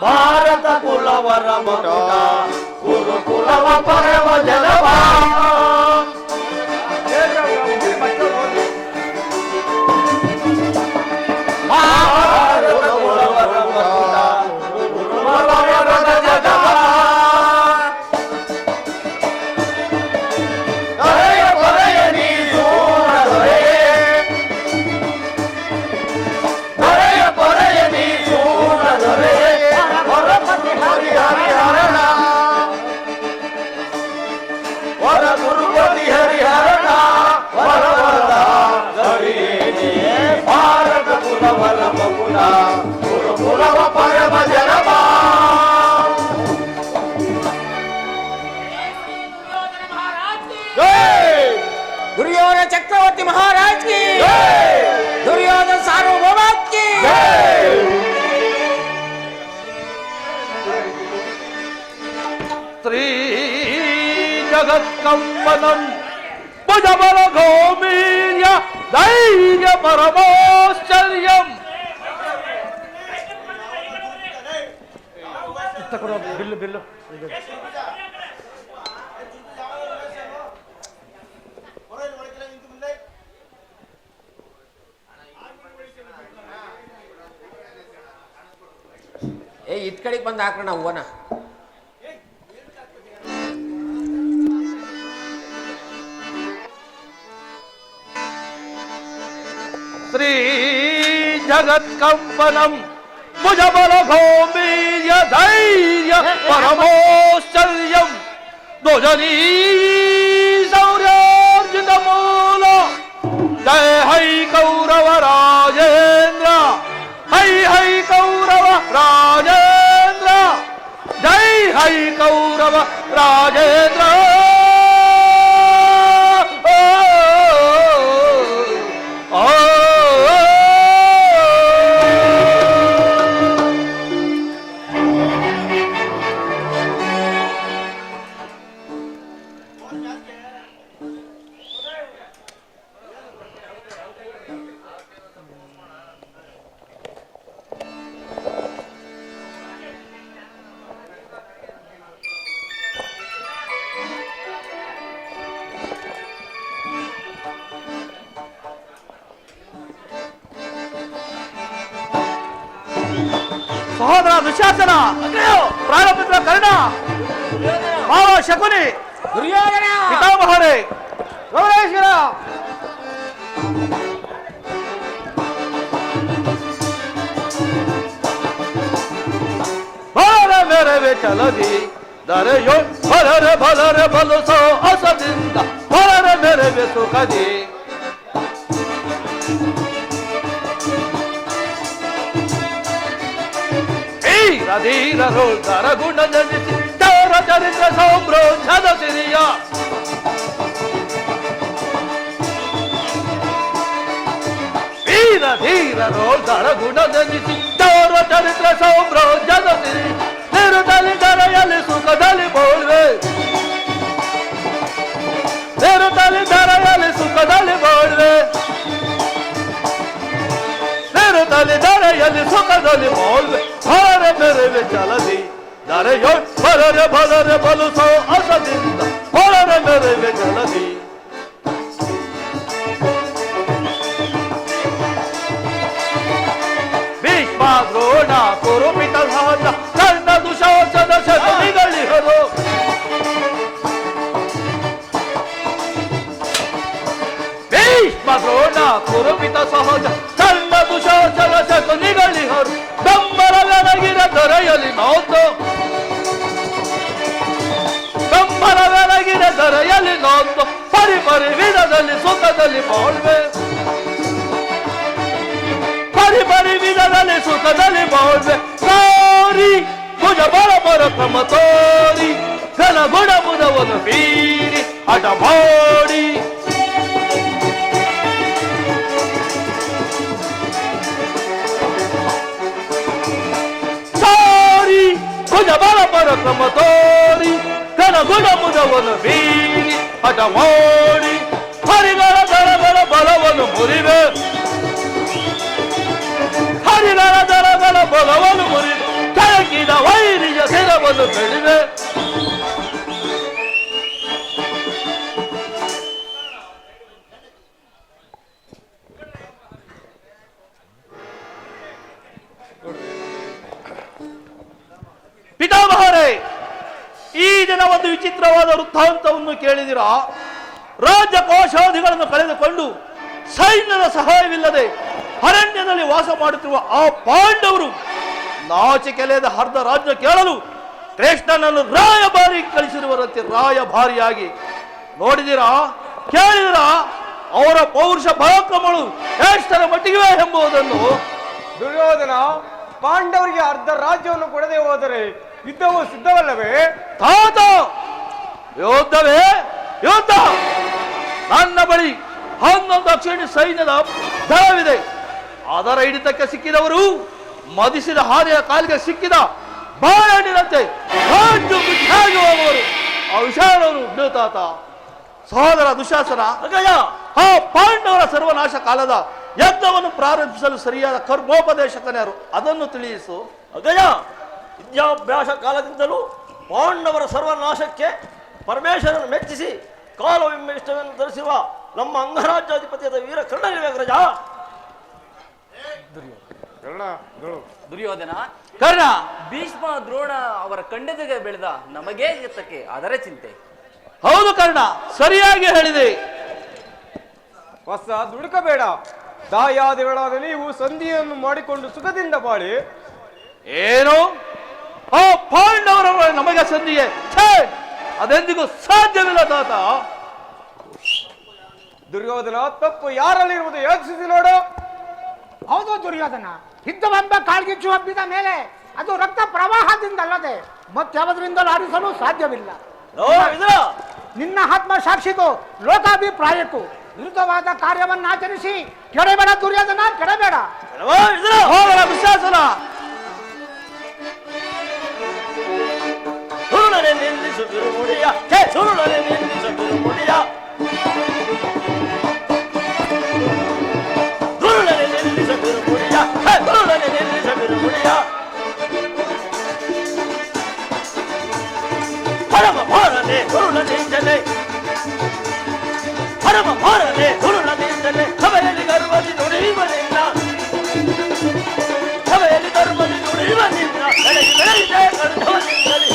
ಭಾರತ ಕುಲವರ ಮಗುಟ ಗುರುಕುಲವ ಪರಮ ಜನವ ಭಾರತ ಕುಲವರ ಮಗುಟ ಗುರುಕುಲವರ ಜನವ ದೊರೆಯ ದೊರೆಯ ನೀ ಸೂರ ದೊರೆಯೇ ದೊರೆಯ ದೊರೆಯ ನೀ ಸೂರ ದೊರೆಯೇ ಹೊರಪತಿ ಹರಿ ಹರಿಹರಣ ವರ ಗುರುಪತಿ ಹರಿಹರಣ ವರವರದ ಗರಿಯೇ ಭಾರತ ಕುಲವರ ಮಗುಣ ಗುರುಕುಲವ ಪರಮ ಜನವ दुर्योधन चक्रवर्ती महाराज की दुर्योधन सार्वभौम की श्री जगत्कंपनम भुजबल घोमीर्य धैर्य परमोश्चर्यम बिल्लु बिल्लु ಏ ಇತ್ ಕಡೆಗೆ ಬಂದು ಹಾಕೋಣ ಹೂವನ श्री जगत्कंपनम भुजबल घोमीर्य धैर्य परमोश्चर्यम दोजनी शौर्यार्जित मूल जय है कौरव राजेंद्र है कौरव राजेंद्र जय है कौरव राजेंद्र ಸಹೋದರ ದುಶಾಸನ ಪ್ರಾಣಪುತ್ರ ಕರ್ಣ ಮಾವ ಶಕುನಿ ದುರ್ಯೋಧನ ಪಿತಾಮಹರೇ ಗೌರೇಶ್ವರ ಬಲ ಮೇರೆ ಚಲದಿ ದರೆಯೋ ಬಲರೆ ಬಲು ಸೋ ಅಸದಿಂದ ಬಲರೆ ಮೇರೆ ಸುಖದಿ ಧೀರ ರೋಲ್ತಾರ ಗುಣ ಜನಿಸಿ ಚಾರ ಚರಿತ್ರ ಸೌಮ್ರೋಧದ ಸಿರಿಯ ವೀರ ಧೀರ ರೋಲ್ತಾರ ಗುಣ ಜನಿಸಿ ಚಾರ ಚರಿತ್ರ ಸೌಮ್ರೋಧದ ಸಿರಿ ನಿರುತಲಿ ಧರೆಯಲ್ಲಿ ಸುಖದಲ್ಲಿ ಬೋಳ್ವೆ ನಿರುತಲಿ ಧರೆಯಲ್ಲಿ ಸುಖದಲ್ಲಿ ಬೋಳ್ವೆ ನಿರುತಲಿ ಧರೆಯಲ್ಲಿ ಸುಖದಲ್ಲಿ ಬೋಳ್ವೆ ಭಾರ ಮೇರೆ ಚಲದಿ ದರೆಯೋ ಬಲರೆ ಬಲು ಸೋ ಅಸದಿಂದ ಹೊರ ಮೇರೆ ಚಲದಿ ಭೀಷ್ಮ ದ್ರೋಣ ಕುರುಪಿತ ಸಹಜ ಕರ್ಣ ದುಶಾಸನ ಶಕುನಿಗಳಿಹರು ಭೀಷ್ಮ ದ್ರೋಣ ಕುರುಪಿತ ಸಹಜ ಕರ್ಣ ದುಶಾಸನ ಶಕುನಿಗಳಿಹರು ಬೆಂಬಲವೆನಗಿರ ದೊರೆಯಲಿ ನೋತು ಬೆಂಬಲವೆನಗಿರ ದೊರೆಯಲಿ ನೋತು ಪರಿಪರಿ ವಿಧದಲ್ಲಿ ಸುಖದಲ್ಲಿ ಬಾಳ್ವೆ ಪರಿಪರಿ ವಿಧದಲ್ಲಿ ಸುಖದಲ್ಲಿ ಬಾಳ್ವೆ ಸಾರಿ ಭುಜ ಬಲ ಪರಕ್ರಮ ತೋರಿ ಘನ ಗುಣ ಮುದವನ್ನು ಬೀರಿ ಹಠ ಮಾಡಿ ಭುಜ ಬಲ ಪರಕ್ರಮ ತೋರಿ ಘನ ಗುಣ ಮುದವನ್ನು ಬೀರಿ ಹಠ ಮಾಡಿ ಹರಿಗಳ ದಳಗಳ ಬಲವನ್ನು ಮುರಿವೆ ಹರಿಗಳ ದಳಗಳ ಬಲವನ್ನು ಮುರಿದು ಕೆಳಗಿದ ಹಿಂದಿನ ಒಂದು ವಿಚಿತ್ರವಾದ ವೃತ್ತಾಂತವನ್ನು ಕೇಳಿದಿರಾ? ರಾಜ್ಯ ಕೋಶಾಧಿಗಳನ್ನು ಕಳೆದುಕೊಂಡು ಸೈನ್ಯದ ಸಹಾಯವಿಲ್ಲದೆ ಅರಣ್ಯದಲ್ಲಿ ವಾಸ ಮಾಡುತ್ತಿರುವ ಆ ಪಾಂಡವರು ನಾಚಿಕೆಲೆದ ಅರ್ಧ ರಾಜ್ಯ ಕೇಳಲು ಕೃಷ್ಣನನ್ನು ರಾಯಭಾರಿ ಕಳಿಸಿರುವರಂತೆ ರಾಯಭಾರಿಯಾಗಿ. ನೋಡಿದಿರಾ, ಕೇಳಿದಿರಾ? ಅವರ ಪೌರುಷ ಪರಾಕ್ರಮಗಳು ಎಷ್ಟರ ಮಟ್ಟಿಗೆ ಎಂಬುದನ್ನು. ದುರ್ಯೋಧನ, ಪಾಂಡವರಿಗೆ ಅರ್ಧ ರಾಜ್ಯವನ್ನು ಕೊಡದೆ ಹೋದರೆ ಯುದ್ಧವು ಸಿದ್ಧವಲ್ಲವೇ? ತಾತ, ಯೋಧವೇ ಯೋಧ. ನನ್ನ ಬಳಿ 11 ಅಕ್ಷಿಣಿ ಸೈನ್ಯದ ದಳವಿದೆ. ಅದರ ಹಿಡಿತಕ್ಕೆ ಸಿಕ್ಕಿದವರು ಮದಿಸಿದ ಹಾರೆಯ ಕಾಲಿಗೆ ಸಿಕ್ಕಿದ ಬಾಳೆಹಣ್ಣಿನಂತೆ ರಾಜ್ಯ ಮುಚ್ಚಾಗಿ ಹೋಗುವರು. ಆ ವಿಷಯವನ್ನು ತಾತ. ಸಹೋದರ ದುಶಾಸನ, ಆ ಪಾಂಡವರ ಸರ್ವನಾಶ ಕಾಲದ ಯಜ್ಞವನ್ನು ಪ್ರಾರಂಭಿಸಲು ಸರಿಯಾದ ಕರ್ಮೋಪದೇಶಕನ್ಯಾರು, ಅದನ್ನು ತಿಳಿಸು. ಅಗಯ, ವಿದ್ಯಾಭ್ಯಾಸ ಕಾಲದಿಂದಲೂ ಪಾಂಡವರ ಸರ್ವನಾಶಕ್ಕೆ ಪರಮೇಶ್ವರನ್ನು ಮೆಚ್ಚಿಸಿ ಕಾಲವಿಂಬಿಷ್ಟವನ್ನು ಧರಿಸಿರುವ ನಮ್ಮ ಅಂಗರಾಜ್ಯಾಧಿಪತಿಯಾದ ವೀರ ಕರ್ಣನಿರ್ವೇಗ್ರಜ. ದುರ್ಯೋಧನ, ಕರ್ಣ, ಭೀಷ್ಮ ದ್ರೋಣ ಅವರ ಕಂಡೆದಿಗೆ ಬೆಳೆದ ನಮಗೇ ಎತ್ತಕ್ಕೆ ಅದರ ಚಿಂತೆ. ಹೌದು ಕರ್ಣ, ಸರಿಯಾಗಿ ಹೇಳಿದೆ. ಹೊಸ ದುಡುಕಬೇಡ. ದಾಯಾದಿಗಳಾದ ನೀವು ಸಂಧಿಯನ್ನು ಮಾಡಿಕೊಂಡು ಸುಖದಿಂದ ಬಾಳಿ. ಏನು? ಆ ಪಾಂಡವರ ನಮಗೆ ಸಂಧಿಯೇ? ಛೇ, ಅದೆಂದಿಗೂ ಸಾಧ್ಯವಿಲ್ಲ ತಾತ. ದುರ್ಯೋಧನ, ತಪ್ಪು ಯಾರಲ್ಲಿರುವುದು ಯೋಚಿಸಿ ನೋಡು. ಹೌದು ದುರ್ಯೋಧನ, ಯುದ್ಧವೆಂಬ ಕಾಳ್ಗಿಚ್ಚು ಹಬ್ಬಿದ ಮೇಲೆ ಅದು ರಕ್ತ ಪ್ರವಾಹದಿಂದಲ್ಲದೆ ಮತ್ಯಾವುದರಿಂದಲೂ ಆಡಿಸಲು ಸಾಧ್ಯವಿಲ್ಲ. ನಿನ್ನ ಆತ್ಮ ಸಾಕ್ಷಿಗೂ ಲೋಕಾಭಿಪ್ರಾಯಕ್ಕೂ ವಿರುದ್ಧವಾದ ಕಾರ್ಯವನ್ನು ಆಚರಿಸಿ ಕೆಡಬೇಡ ದುರ್ಯೋಧನ, ಕೆಡಬೇಡ. ಹೋಗಲ ವಿಶ್ವಾಸನ. ಸುರುಳನೆ ನಿಲ್ಲಿಸು ಬಿರುಮುಡಿಯ, ಸುರುಳನೆ ನಿಲ್ಲಿಸು ಬಿರುಮುಡಿಯ, ಸುರುಳನೆ ನಿಲ್ಲಿಸು ಬಿರುಮುಡಿಯ, ಸುರುಳನೆ ನಿಲ್ಲಿಸು ಬಿರುಮುಡಿಯ. ಪರಮ ಭಾರನೆ ಸುರುಳನಿಂದಲೇ, ಪರಮ ಭಾರನೆ ಸುರುಳನಿಂದಲೇ ಸಭೆಯಲ್ಲಿ ಗರ್ವದಿ ನುಡಿಯುವನಿಲ್ಲ, ಸಭೆಯಲ್ಲಿ ಗರ್ವದಿ ನುಡಿಯುವನಿಲ್ಲ. ಬೆಳಗ್ಗೆ ಬೆಳೆಯಿದೆ ಕರುಣವನಿಂದಲೇ,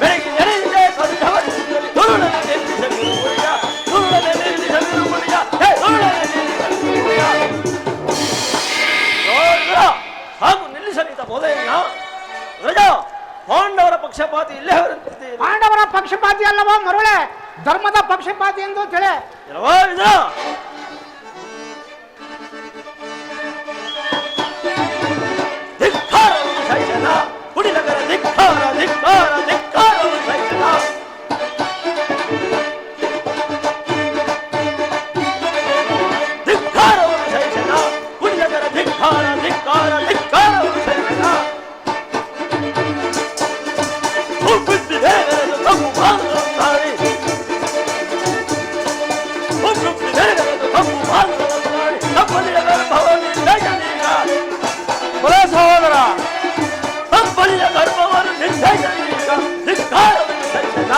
ಬೆಳಗ್ಗೆ ಬೆಳೆಯಿದೆ ಕರುಣವನಿಂದಲೇ. ಸುರುಳನೆ ನಿಲ್ಲಿಸ ಬಿರುಮುಡಿಯ, ಸುರುಳನೆ ನಿಲ್ಲಿಸ ಬಿರುಮುಡಿಯ, ಸುರುಳನೆ ನಿಲ್ಲಿಸ ಬಿರುಮುಡಿಯ. ಹಾಗೂ ನಿಲ್ಲಿಸಲಿದ್ದ ಮೊದಲಿನ ರಜ ಪಾಂಡವರ ಪಕ್ಷಪಾತಿ ಇಲ್ಲೇ ಹೊರಟಿದ್ದೀರಿ. ಪಾಂಡವರ ಪಕ್ಷಪಾತಿ ಅಲ್ಲವೋ ಮರುಳೆ, ಧರ್ಮದ ಪಕ್ಷಪಾತಿ ಎಂದು ತಿಳಿ. ಧಿಕ್ಕಾರವು ಸೈಜನ, ಕುಡಿಲಗರ ಧಿಕ್ಕಾರ ಧಿಕ್ಕಾರ ಧಿಕ್ಕಾರವು ಸೈಜನ. ಧಿಕ್ಕಾರವು ಸೈಜನ, ಕುಡಿಲಗರ ಧಿಕ್ಕಾರ ಧಿಕ್ಕಾರ ಧಿಕ್ಕಾರವು ಸೈಜನ. ಸಹೋದರ, ಬಲಿಯ ಗರ್ಭವನ್ನು ನಿರ್ಧರಿಸ ಧಿಕ್ಕಾರವನ್ನು ಸರಿಸದ,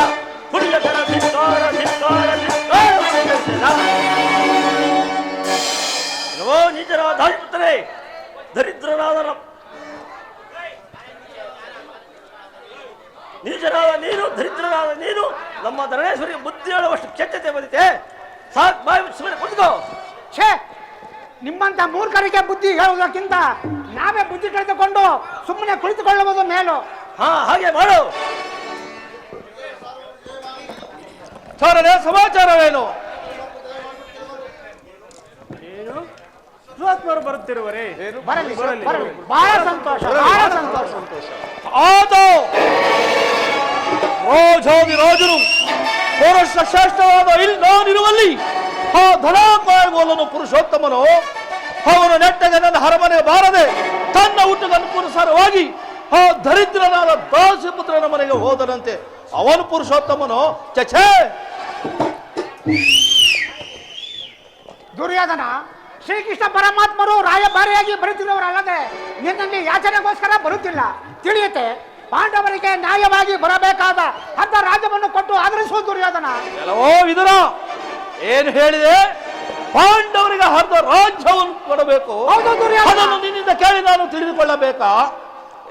ಕುಡಿಯಕರ ಧಿಕ್ಕಾರ ಧಿಕ್ಕಾರ ಧಿಕ್ಕಾರವನ್ನು ಸರಿಸದ. ನಮೋ ನೀಚರಾದ ಧಾರಿಪುತ್ರೇ, ದರಿದ್ರನಾದ ನೀಚರಾದ ನೀನು, ದರಿದ್ರನಾದ ನೀನು ನಮ್ಮ ಧರಣೇಶ್ವರಿಗೆ ಬುದ್ಧಿ ಹೇಳುವಷ್ಟು ಕೆಟ್ಟತೆ ಬಂದಿದೆ. ಸಾಕ್, ಬಾಯಿ ಸುಮ್ಮನೆ ಕುತ್ಕೋ. ಛೇ, ನಿಮ್ಮಂತ ಮೂರ್ಖರಿಗೆ ಬುದ್ಧಿ ಹೇಳುವುದಕ್ಕಿಂತ ನಾವೇ ಬುದ್ಧಿ ಕಳೆದುಕೊಂಡು ಸುಮ್ಮನೆ ಕುಳಿತುಕೊಳ್ಳುವುದು ಮೇಲು. ಹಾ, ಹಾಗೆ ಮಾಡು. ಚಾರನೆ, ಸಮಾಚಾರವೇನು? ಸುಹಾತ್ಮರು ಬರುತ್ತಿರುವರೇ? ಬರಲಿ ಬರಲಿ, ಬಹಳ ಸಂತೋಷ, ಬಹಳ ಸಂತೋಷ. ಆದೋ ರಾಜಾದಿ ರಾಜರು ಪುರುಷ ಶ್ರೇಷ್ಠವಾದ ಇಲ್ಲಿ ನಾನಿರುವಲ್ಲಿ ಆ ಧನಾಕಾಯಗೋಲನು ಪುರುಷೋತ್ತಮನು ಅವನು ನೆಟ್ಟಗೆ ನನ್ನ ಹರಮನೆ ಬಾರದೆ ತನ್ನ ಹುಟ್ಟುಗನುಸಾರವಾಗಿ ಆ ದರಿದ್ರನಾದ ದಾಸಿಪುತ್ರನ ಮನೆಗೆ ಹೋದನಂತೆ. ಅವನು ಪುರುಷೋತ್ತಮನು. ಚಚೆ, ದುರ್ಯೋಧನ, ಶ್ರೀಕೃಷ್ಣ ಪರಮಾತ್ಮರು ರಾಯಭಾರಿಯಾಗಿ ಬರುತ್ತಿರುವರಲ್ಲದೆ ನಿನ್ನಲ್ಲಿ ಯಾಚನೆಗೋಸ್ಕರ ಬರುತ್ತಿಲ್ಲ. ತಿಳಿಯುತ್ತೆ, ಪಾಂಡವರಿಗೆ ನ್ಯಾಯವಾಗಿ ಬರಬೇಕಾದ ಅಂತ ರಾಜ್ಯವನ್ನು ಕೊಟ್ಟು ಆದರಿಸುವ ದುರ್ಯೋಧನ. ಕೆಲವೋ ವಿದುರ ಏನು ಹೇಳಿದೆ? ಪಾಂಡವರಿಗೆ ಅರ್ಧ ರಾಜ್ಯವನ್ನು ಕೊಡಬೇಕು. ಹೌದು ದುರ್ಯೋಧನ. ಅದನ್ನು ನಿನ್ನಿಂದ ಕೇಳಿ ನಾನು ತಿಳಿದುಕೊಳ್ಳಬೇಕಾ?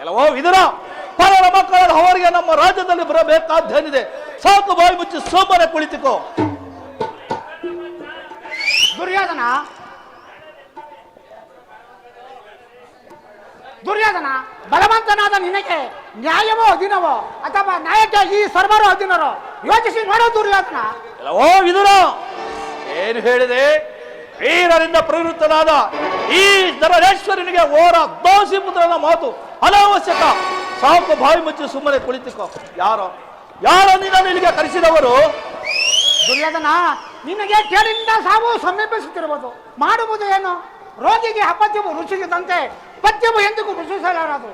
ಎಲ್ಲವೋ ವಿದುರ, ಪರರ ಮಕ್ಕಳ ಅವರಿಗೆ ನಮ್ಮ ರಾಜ್ಯದಲ್ಲಿ ಬರಬೇಕಾದ್ದೇನಿದೆ? ಸಾಕು, ಬಾಯಿ ಮುಚ್ಚಿ ಸೋಮನೆ ಕುಳಿತುಕೋ. ದುರ್ಯೋಧನ, ಬಲವಂತನಾದ ನಿನಗೆ ನ್ಯಾಯವೋ ಅಧೀನವೋ ಅಥವಾ ನ್ಯಾಯಕ್ಕೆ ಈ ಸರ್ವರೋ ಅಧೀನರೋ ಯೋಚಿಸಿ ನೋಡೋ ದುರ್ಯೋಧನ. ಓ ವಿದುರ, ಏನು ಹೇಳಿದೆ? ವೀರರಿಂದ ಪ್ರವೃತ್ತನಾದ ಈ ಧರಣೇಶ್ವರನಿಗೆ ಓರ ದೋಷಿಪುತ್ರನ ಮಾತು ಅನಾವಶ್ಯಕ. ಸಾಕು, ಬಾಯಿ ಮುಚ್ಚಿ ಸುಮ್ಮನೆ ಕುಳಿತುಕೋ. ಯಾರೋ ನಿನ್ನನ್ನು ಇಲ್ಲಿಗೆ ಕರೆಸಿದವರು? ದುರ್ಯೋಧನ, ನಿನಗೆ ಕೇಳಿನಿಂದ ಸಾವು ಸಮೀಪಿಸುತ್ತಿರುವುದು. ಮಾಡುವುದು ಏನು? ರೋಗಿಗೆ ಅಪತ್ಯವು ರುಚಿಸಿದಂತೆ ಪಥ್ಯವು ಎಂದಿಗೂ ರುಚಿಸಲಾರದು.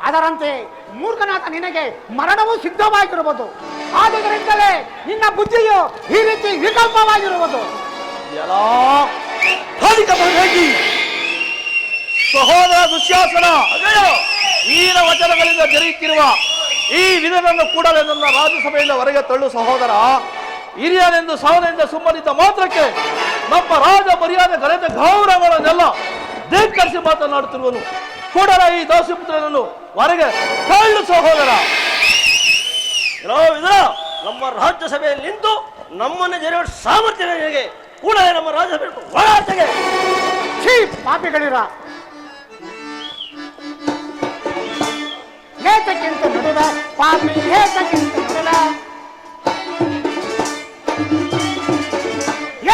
ಅದರಂತೆ ಮೂರ್ಖನಾದ ನಿನಗೆ ಮರಣವು ಸಿದ್ಧವಾಗಿರುವುದು. ಆದುದರಿಂದಲೇ ನಿನ್ನ ಬುದ್ಧಿಯು ಈ ರೀತಿ ವಿಕಲ್ಪವಾಗಿರುವುದು. ಸಹೋದರ ದುಶ್ಯಾಸನ, ಈನ ವಚನಗಳಿಂದ ಜರುಗುತ್ತಿರುವ ಈ ವಿಧನನ್ನು ಕೂಡಲೇ ನನ್ನ ರಾಜ್ಯಸಭೆಯಿಂದ ಹೊರಗೆ ತಳ್ಳು. ಸಹೋದರ, ಹಿರಿಯನೆಂದು ಸಾವನೆಂದು ಸುಮ್ಮನಿದ್ದ ಮಾತ್ರಕ್ಕೆ ನಮ್ಮ ರಾಜ ಮರ್ಯಾದೆ ಘನತೆ ಗೌರವಗಳನ್ನೆಲ್ಲ ಧಿಕ್ಕರಿಸಿ ಮಾತನಾಡುತ್ತಿರುವನು. ಕೂಡಲೇ ಈ ದಾಸಿಪುತ್ರನನ್ನು ಹೊರಗೆ ತಳ್ಳು. ಸಹೋದರ, ನಮ್ಮ ರಾಜ್ಯಸಭೆಯಲ್ಲಿ ನಿಂತು ನಮ್ಮನ್ನು ಜರಿಯುವ ಸಾಮರ್ಥ್ಯ ನಿನಗೆ. ಕೂಡಲೇ ನಮ್ಮ ರಾಜ್ಯಸಭೆ ಹೊರಗೆ. ಪಾಪಿಗಳಿರ ಏತಕ್ಕಿಂತ ನುಡಿದ ಪಾಪಿ, ಏತಕ್ಕಿಂತ ನುಡಿದ,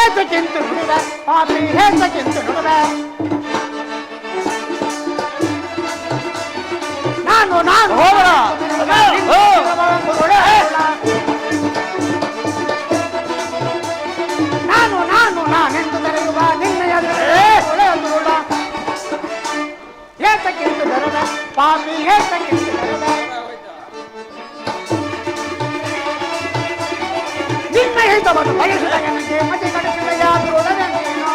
ಏತಕ್ಕಿಂತ ನುಡಿದ ಪಾಪಿ, ಏತಕ್ಕಿಂತ ನುಡಿದ. ನಾನು ನಾನು ನಾನೆಂದು ತೆರೆಯುವ ನಿನ್ನೆಯ ಏತಕ್ಕಿಂತ ಬೆರೆದ ಪಾಪಿ, ಏತಕ್ಕಿಂತ ಬೆರೆದ. ನಿನ್ನ ಹಿತವನ್ನು ಬಯಸಿದ ನನಗೆ ಮತಿ ಕಡಿಸಿದ ಯಾದೃಢನೇನು?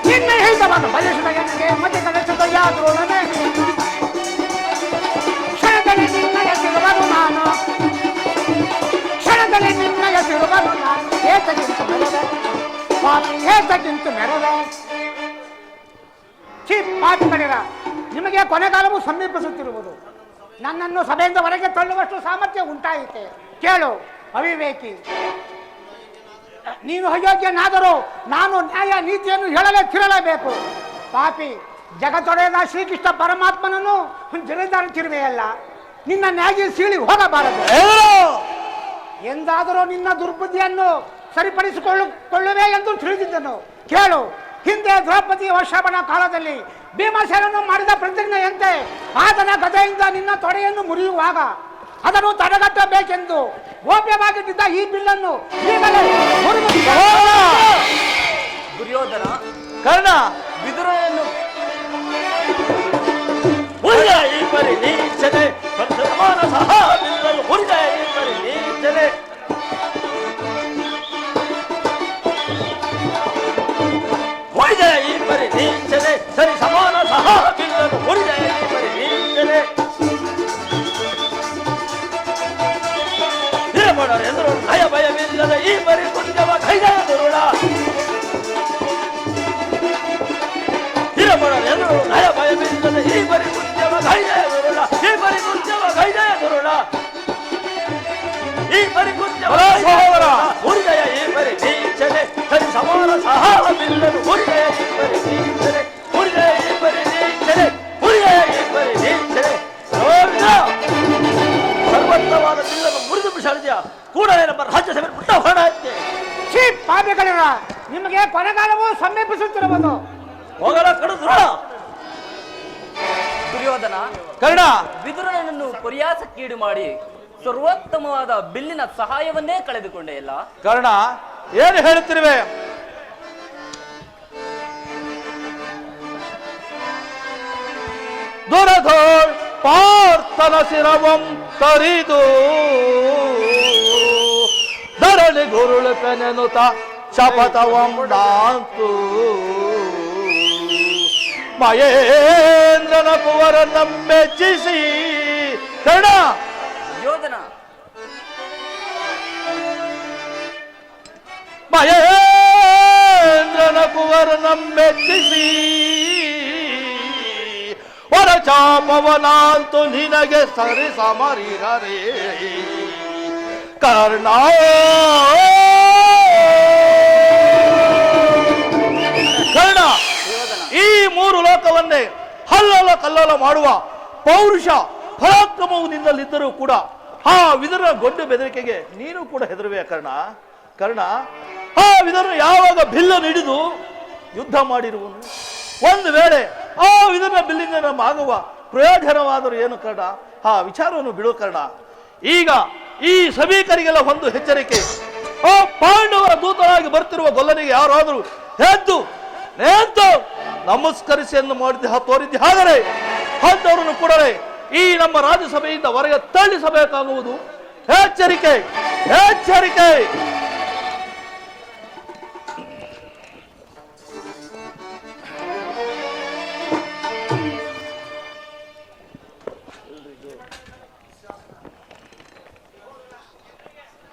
ನಿನ್ನ ಹಿತವನ್ನು ಬಯಸಿದ ನನಗೆ ಮತಿ ಕಡಿಸಿದ ಯಾದೃಢನೇನು? ಕ್ಷಣದಲ್ಲಿ ನಿನ್ನಯ ತಿರುವನು ನಾನು, ಕ್ಷಣದಲ್ಲಿ ನಿನ್ನಯ ತಿರುವನು ನಾನು. ಏತಕ್ಕಿಂತ ಬೆರೆದ ಪಾಪಿ, ಏತಕ್ಕಿಂತ ಮೆರೆದ. ಪಾಪಿಗಳಿರ, ನಿಮಗೆ ಕೊನೆಗಾಲವು ಸಮೀಪಿಸುತ್ತಿರುವುದು. ನನ್ನನ್ನು ಸಭೆಯಿಂದ ಹೊರಗೆ ತಳ್ಳುವಷ್ಟು ಸಾಮರ್ಥ್ಯ ಉಂಟಾಯಿತೆ. ಕೇಳು ಅವಿವೇಕಿ, ನೀನು ಅಯೋಗ್ಯನಾದರೂ ನಾನು ನ್ಯಾಯ ನೀತಿಯನ್ನು ತಿರಲೇಬೇಕು. ಪಾಪಿ, ಜಗತ್ತೊಡೆಯದ ಶ್ರೀಕೃಷ್ಣ ಪರಮಾತ್ಮನನ್ನು ಜರಿದಾಡುತ್ತಿರುವೆಯಲ್ಲ, ನಿನ್ನ ನ್ಯಾಯ ಸೀಳಿ ಹೋಗಬಾರದು. ಎಂದಾದರೂ ನಿನ್ನ ದುರ್ಬುದ್ಧಿಯನ್ನು ಸರಿಪಡಿಸಿಕೊಳ್ಳುವೆ ಎಂದು ತಿಳಿದಿದ್ದನು. ಕೇಳು, ಹಿಂದೆ ದ್ರೌಪದಿ ವರ್ಷಾಭಣ ಕಾಲದಲ್ಲಿ ಭೀಮಸೇನನ್ನು ಮಾಡಿದ ಪ್ರತಿಜ್ಞೆಯಂತೆ ಆತನ ಗದೆಯಿಂದ ನಿನ್ನ ತೊಡೆಯನ್ನು ಮುರಿಯುವಾಗ ಅದನ್ನು ತಡೆಗಟ್ಟಬೇಕೆಂದು ಗೋಪ್ಯವಾಗಿದ್ದ ಈ ಬಿಲ್ಲನ್ನು ಈಗಲೇ ದುರ್ಯೋಧನ, ಕರ್ಣ, ವಿದುರನನ್ನು ಈ ಪರಿ ನೀಚನೆ ಸಮಾನ ಸಹ ಈ ಪರಿ ನೀಚನೆ ಈ ಪರಿ ನೀಚನೆ ಸರಿ ಸಮಾನ ಸಹ ಬಿಲ್ಲನು ಹುರಿಜಯ ಈ ಪರಿ ನೀಚನೆ. ಹಿರಮಣರೆಂದರು ಭಯ ಭಯವಿಲ್ಲದ ಈ ಪರಿ ಕುಂಜವ ಕೈಜಯ ದುರುಳ. ಹಿರಮಣರೆಂದರು ಭಯ ಭಯವಿಲ್ಲದ ಈ ಪರಿ ಕುಂಜವ ಕೈಜಯ ದುರುಳ. ಈ ಪರಿ ಕುಂಜವ ಕೈಜಯ ದುರುಳ. ಈ ಪರಿ ಕುಂಜವ ಹುರಿಜಯ ಈ ಪರಿ ನೀಚನೆ ಸರಿ ಸಮಾನ ಸಹ ಬಿಲ್ಲನು ಹುರಿಜಯ ಈ ಪರಿ ನೀಚನೆ. ಹುರಿಜಯ ಈ ಪರಿ ನೀಚನೆ, ಹುರಿಜಯ ಈ ಪರಿ ನೀಚನೆ. ಸರ್ವತ್ರವಾದ ಬಿಲ್ಲನ್ನು ಮುರಿದು ಬಿಸಾಡಿದ್ಯಾ. ಕೂಡಲೇ ನಮ್ಮ ರಾಜ್ಯಸಭೆ ಬಿಟ್ಟ ಹೊರಡಾಯ್ತೆ. ಪಾಪಿಗಳಿರ, ನಿಮಗೆ ಕೊನೆಗಾಲವು ಸಮೀಪಿಸುತ್ತಿರುವುದು. ಹೋಗಲ ಕಡಿದ್ರು. ದುರ್ಯೋಧನ, ಕರ್ಣ, ವಿದುರನನ್ನು ಪರ್ಯಾಸಕ್ಕೀಡು ಮಾಡಿ ಸರ್ವೋತ್ತಮವಾದ ಬಿಲ್ಲಿನ ಸಹಾಯವನ್ನೇ ಕಳೆದುಕೊಂಡೆ ಅಲ್ಲ. ಕರ್ಣ, ಏನು ಹೇಳುತ್ತಿರುವೆ? ದುರಧೋಳ್ ಪಾರ್ಥನ ಶಿರವಂ ತರಿದು ಧರಣಿ ಗುರುಳು ಪೆನೆನುತ ಶಪಥವಂ ದಾಂತು ಮಹೇಂದ್ರನ ಕುವರನ್ನ ಮೆಚ್ಚಿಸಿ. ಕರ್ಣ, ಯೋಧನ, ಮಹೇಂದ್ರನ ಕುವರನ್ನ ಮೆಚ್ಚಿಸಿ ವರ ಚಾಪವನಾಂತು ನಿನಗೆ ಸರಿ ಸಮರಿರರೇ ಕರ್ಣ. ಕರ್ಣ, ಈ ಮೂರು ಲೋಕವನ್ನೇ ಹಲ್ಲಲ ಕಲ್ಲಲ ಮಾಡುವ ಪೌರುಷ ಪರಾಕ್ರಮವು ನಿನ್ನಲ್ಲಿದ್ದರೂ ಕೂಡ ಆ ವಿದುರನ ಗೊಡ್ಡು ಬೆದರಿಕೆಗೆ ನೀನು ಕೂಡ ಹೆದರುವೆಯ ಕರ್ಣ. ಕರ್ಣ, ಆ ವಿದುರನು ಯಾವಾಗ ಬಿಲ್ಲನ್ನು ಹಿಡಿದು ಯುದ್ಧ ಮಾಡಿರುವನು, ಒಂದು ವೇಳೆ ಆ ವಿದುರನ ಬಿಲ್ಲಿಂದ ನಮ್ಮಾಗುವ ಪ್ರಯೋಜನವಾದರೂ ಏನು ಕರ್ಣ, ಆ ವಿಚಾರವನ್ನು ಬಿಡು ಕರ್ಣ. ಈಗ ಈ ಸಭಿಕರಿಗೆಲ್ಲ ಒಂದು ಎಚ್ಚರಿಕೆ, ಆ ಪಾಂಡವರ ದೂತರಾಗಿ ಬರ್ತಿರುವ ಗೊಲ್ಲನಿಗೆ ಯಾರಾದರೂ ಎದ್ದು ನಿಂತು ನಮಸ್ಕರಿಸಿ ಎಂದು ಮಾಡಿದ್ದೆ ತೋರಿದ್ದೆ ಆದರೆ ಅಂಥವರನ್ನು ಕೂಡಲೇ ಈ ನಮ್ಮ ರಾಜ್ಯಸಭೆಯಿಂದ ಹೊರಗೆ ತಳ್ಳಿಸಬೇಕಾಗುವುದು. ಎಚ್ಚರಿಕೆ, ಎಚ್ಚರಿಕೆ.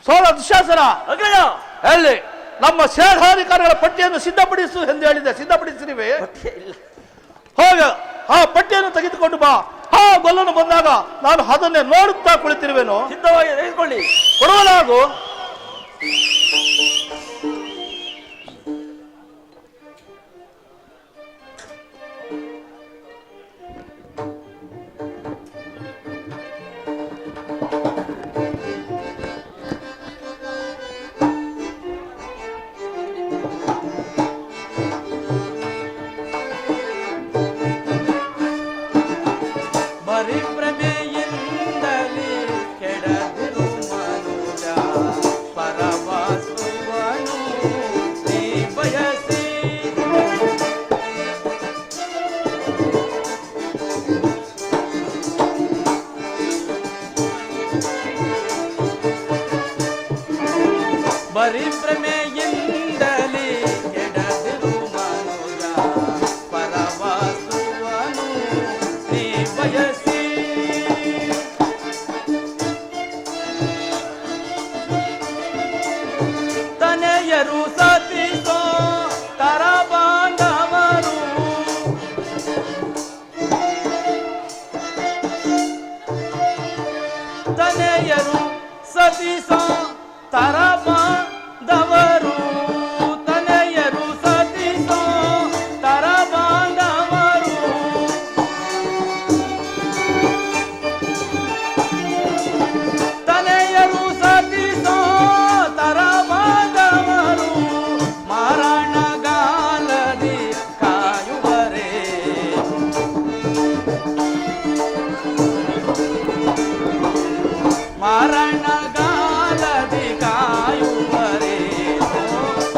ಸೋಲ ದುಶ್ಯಾಸನ, ಎಲ್ಲಿ ನಮ್ಮ ಸೇನಾಧಿಕಾರಿಗಳ ಪಟ್ಟಿಯನ್ನು ಸಿದ್ಧಪಡಿಸು ಎಂದು ಹೇಳಿದ್ದೆ, ಸಿದ್ಧಪಡಿಸಿರಿವೆ? ಹೋಗ ಆ ಪಟ್ಟಿಯನ್ನು ತೆಗೆದುಕೊಂಡು ಬಾ. ಆ ಗೊಲ್ಲನು ಬಂದಾಗ ನಾನು ಅದನ್ನೇ ನೋಡುತ್ತಾ ಕುಳಿತಿರುವೆನು. ಸಿದ್ಧವಾಗಿ ತೆಗೆದುಕೊಳ್ಳಿ. ಕೊಡುವಲಾಗು. ಪರಿಭ್ರಮೆಯಿಂದಲೇ ಕೆಡದಿರು ಮನುಜ ಪರವಾಸುವನು ನೀ ಬಯಸಿ. ಪರಿಭ್ರಮೆಯಿಂದಲೇ ಕೆಡದಿರು ಮನುಜ ಪರವಾಸುವನು ನೀ ಬಯಸಿ. ತನೆಯರು ಸತಿಸೋ ತರ ಬಾಂಧವರು ತನೆಯರು ಸತಿಸೋ ತರ ಬಾಂಧವರು ತನೆಯರು ಸತಿಸೋ ತರ ಬಾಂಧವರು ತನೆಯರು ಸತಿಸೋ ತರ ಬಾಂಧವರು ಮಾರಣಗಾಲದಿ ಕಾಯುವರೇ ಮಾರಣಗಾಲದಿ ಕಾಯುವರೇ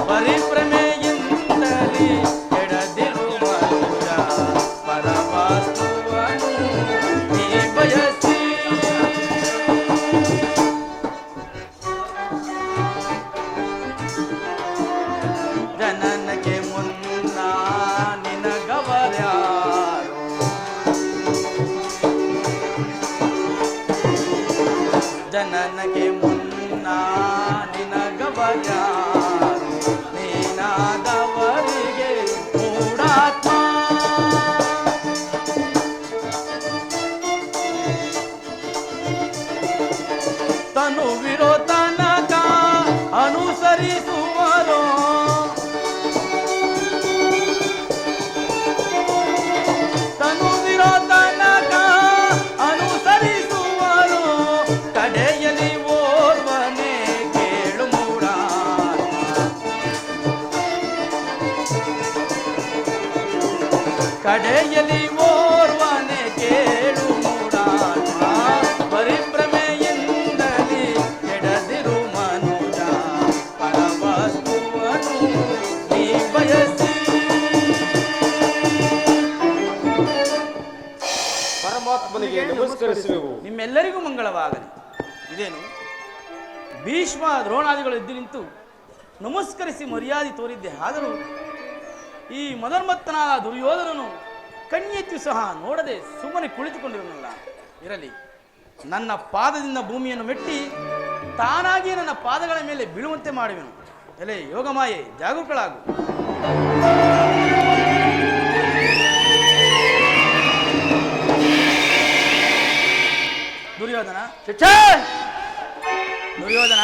ಪರಿಭ್ರಮೆಯಿಂದಲೇ ಕೆಡದಿರು ಮನುಜ ಪರವಾಸುವನು ನೀ ಬಯಸಿ. ಜನನಕ್ಕೆ ಮುನ್ನ ನಿನಗವರ್ಯಾರು ಜನನಕ್ಕೆ ಮುನ್ನ ನಿನಗವರ್ಯಾರು ನೀನಾದವರಿಗೆ ಮೂಢಾತ್ಮ. ತನು ವಿರೋಧನಕ ಅನುಸರಿಸುವರೋ ತನು ವಿರೋಧನಕ ಅನುಸರಿಸುವರೋ ಕಡೆಯಲ್ಲಿ ಓರ್ವನೇ ಕೇಳು ಮೂಢ. ಕಡೆಯಲ್ಲಿ ಓರ್ವನೇ ಕೇಳು ಮೂಢ. ಪರಿಭ್ರಮೆಯಿಂದಲೇ ಕೆಡದಿರು ಮನುಜ ಪರವಸ್ತುವನು ನೀ ಬಯಸಿ. ಪರಮಾತ್ಮನಿಗೆ ನಮಸ್ಕರಿಸುವೆವು. ನಿಮ್ಮೆಲ್ಲರಿಗೂ ಮಂಗಳವಾಗಲಿ. ಇದೇನು ಭೀಷ್ಮ ದ್ರೋಣಾದಿಗಳು ಎದ್ದು ನಿಂತು ನಮಸ್ಕರಿಸಿ ಮರ್ಯಾದೆ ತೋರಿದ್ದೆ, ಆದರೂ ಈ ಮದರ್ಮತ್ತನಾದ ದುರ್ಯೋಧನನು ಕಣ್ಣೆತ್ತಿ ಸಹ ನೋಡದೆ ಸುಮ್ಮನೆ ಕುಳಿತುಕೊಂಡಿರಲಿಲ್ಲ. ಇರಲಿ, ನನ್ನ ಪಾದದಿಂದ ಭೂಮಿಯನ್ನು ಮೆಟ್ಟಿ ತಾನಾಗಿ ನನ್ನ ಪಾದಗಳ ಮೇಲೆ ಬೀಳುವಂತೆ ಮಾಡುವೆನು. ಎಲೆ ಯೋಗಮಾಯೆ, ಜಾಗರೂಕಳಾಗು. ದುರ್ಯೋಧನ ಛೇ! ದುರ್ಯೋಧನ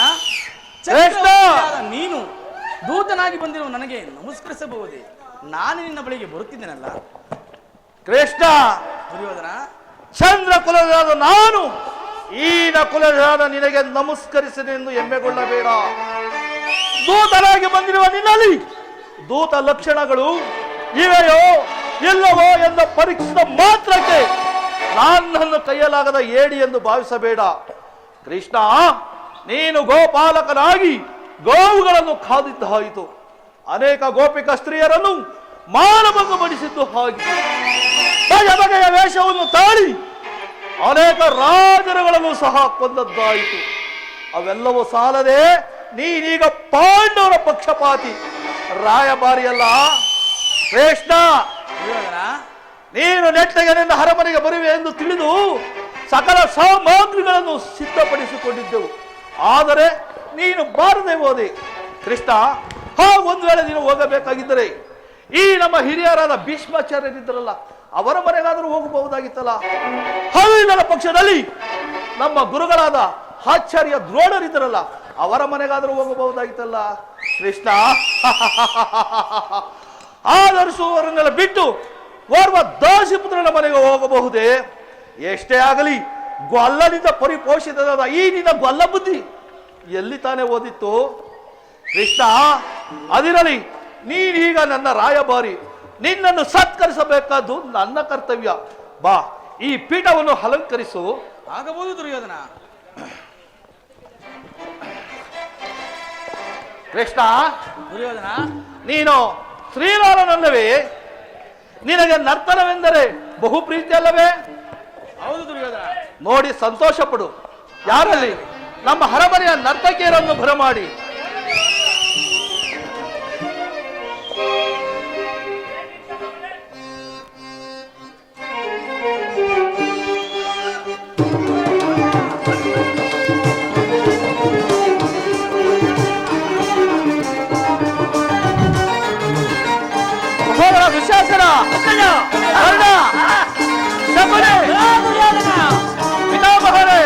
ಶ್ರೇಷ್ಠ! ಚಕ್ರವರ್ತಿಯಾದ ನೀನು ದೂತನಾಗಿ ಬಂದಿರುವ ನನಗೆ ನಮಸ್ಕರಿಸಬಹುದೇ? ನಾನು ನಿನ್ನ ಬಳಿಗೆ ಬರುತ್ತಿದ್ದೇನಲ್ಲ. ಕೃಷ್ಣ, ದುರ್ಯೋಧನ ಚಂದ್ರ ಕುಲದಾದ ನಾನು ಈನ ಕುಲದಾದ ನಿನಗೆ ನಮಸ್ಕರಿಸಿದೆಂದು ಹೆಮ್ಮೆಗೊಳ್ಳಬೇಡ. ದೂತನಾಗಿ ಬಂದಿರುವ ನಿನ್ನಲ್ಲಿ ದೂತ ಲಕ್ಷಣಗಳು ಇವೆಯೋ ಇಲ್ಲವೋ ಎಂದು ಪರೀಕ್ಷಿಸಿದ ಮಾತ್ರಕ್ಕೆ ನನ್ನನ್ನು ಕೈಯಲಾಗದ ಏಡಿ ಎಂದು ಭಾವಿಸಬೇಡ. ಕೃಷ್ಣ, ನೀನು ಗೋಪಾಲಕನಾಗಿ ಗೋವುಗಳನ್ನು ಕಾದಿದ್ದಾಯಿತು, ಅನೇಕ ಗೋಪಿಕ ಸ್ತ್ರೀಯರನ್ನು ಮಾನಭಂಗ ಪಡಿಸಿದ್ದು ಹಾಗೆ ಬಗೆ ಬಗೆಯ ವೇಷವನ್ನು ತಾಳಿ ಅನೇಕ ರಾಜರುಗಳನ್ನು ಸಹ ಕೊಂದದ್ದಾಯಿತು. ಅವೆಲ್ಲವೂ ಸಾಲದೆ ನೀನೀಗ ಪಾಂಡವರ ಪಕ್ಷಪಾತಿ ರಾಯಭಾರಿಯಲ್ಲ. ಕೃಷ್ಣ, ದುರ್ಯೋಧನ ನೀನು ನೆಟ್ಟಗೆ ನಿನ್ನ ಅರಮನೆಗೆ ಬರುವೆ ಎಂದು ತಿಳಿದು ಸಕಲ ಸಾಮಗ್ರಿಗಳನ್ನು ಸಿದ್ಧಪಡಿಸಿಕೊಂಡಿದ್ದೆವು. ಆದರೆ ನೀನು ಬಾರದೆ ಹೋದೆ. ಕೃಷ್ಣ, ಒಂದು ವೇಳೆ ನೀನು ಹೋಗಬೇಕಾಗಿದ್ದರೆ ಈ ನಮ್ಮ ಹಿರಿಯರಾದ ಭೀಷ್ಮಾಚಾರ್ಯರಿದ್ದರಲ್ಲ, ಅವರ ಮನೆಗಾದರೂ ಹೋಗಬಹುದಾಗಿತ್ತಲ್ಲ. ಹವಿಲನ ಪಕ್ಷದಲ್ಲಿ ನಮ್ಮ ಗುರುಗಳಾದ ಆಚಾರ್ಯ ದ್ರೋಣರಿದ್ದರಲ್ಲ, ಅವರ ಮನೆಗಾದರೂ ಹೋಗಬಹುದಾಗಿತ್ತಲ್ಲ. ಕೃಷ್ಣ, ಆಧರಿಸುವವರನ್ನೆಲ್ಲ ಬಿಟ್ಟು ಓರ್ವ ದಾಸಿಪುತ್ರನ ಮನೆಗೆ ಹೋಗಬಹುದೇ? ಎಷ್ಟೇ ಆಗಲಿ ಗೊಲ್ಲನಿಂದ ಪರಿಪೋಷಿತವಾದ ಈ ನಿನ್ನ ಗೊಲ್ಲ ಬುದ್ಧಿ ಎಲ್ಲಿ ತಾನೇ ಓದಿತ್ತು? ಕೃಷ್ಣ, ಅದಿರಲಿ, ನೀನೀಗ ನನ್ನ ರಾಯಭಾರಿ, ನಿನ್ನನ್ನು ಸತ್ಕರಿಸಬೇಕಾದ್ದು ನನ್ನ ಕರ್ತವ್ಯ. ಬಾ, ಈ ಪೀಠವನ್ನು ಅಲಂಕರಿಸು. ಆಗಬಹುದು ದುರ್ಯೋಧನ. ಕೃಷ್ಣ, ದುರ್ಯೋಧನ ನೀನು ಶ್ರೀರಾಮನಲ್ಲವೇ? ನಿನಗೆ ನರ್ತನವೆಂದರೆ ಬಹು ಪ್ರೀತಿ ಅಲ್ಲವೇ? ಹೌದು ದುರ್ಯೋಧನ. ನೋಡಿ ಸಂತೋಷ ಪಡು. ಯಾರಲ್ಲಿ ನಮ್ಮ ಅರಮನೆಯ ನರ್ತಕಿಯರನ್ನು ಬರಮಾಡಿ ದುಶ್ಯಾಸನ, ಕರ್ಣ, ಶಕುನಿ, ಪಿತಾಮಹರೇ,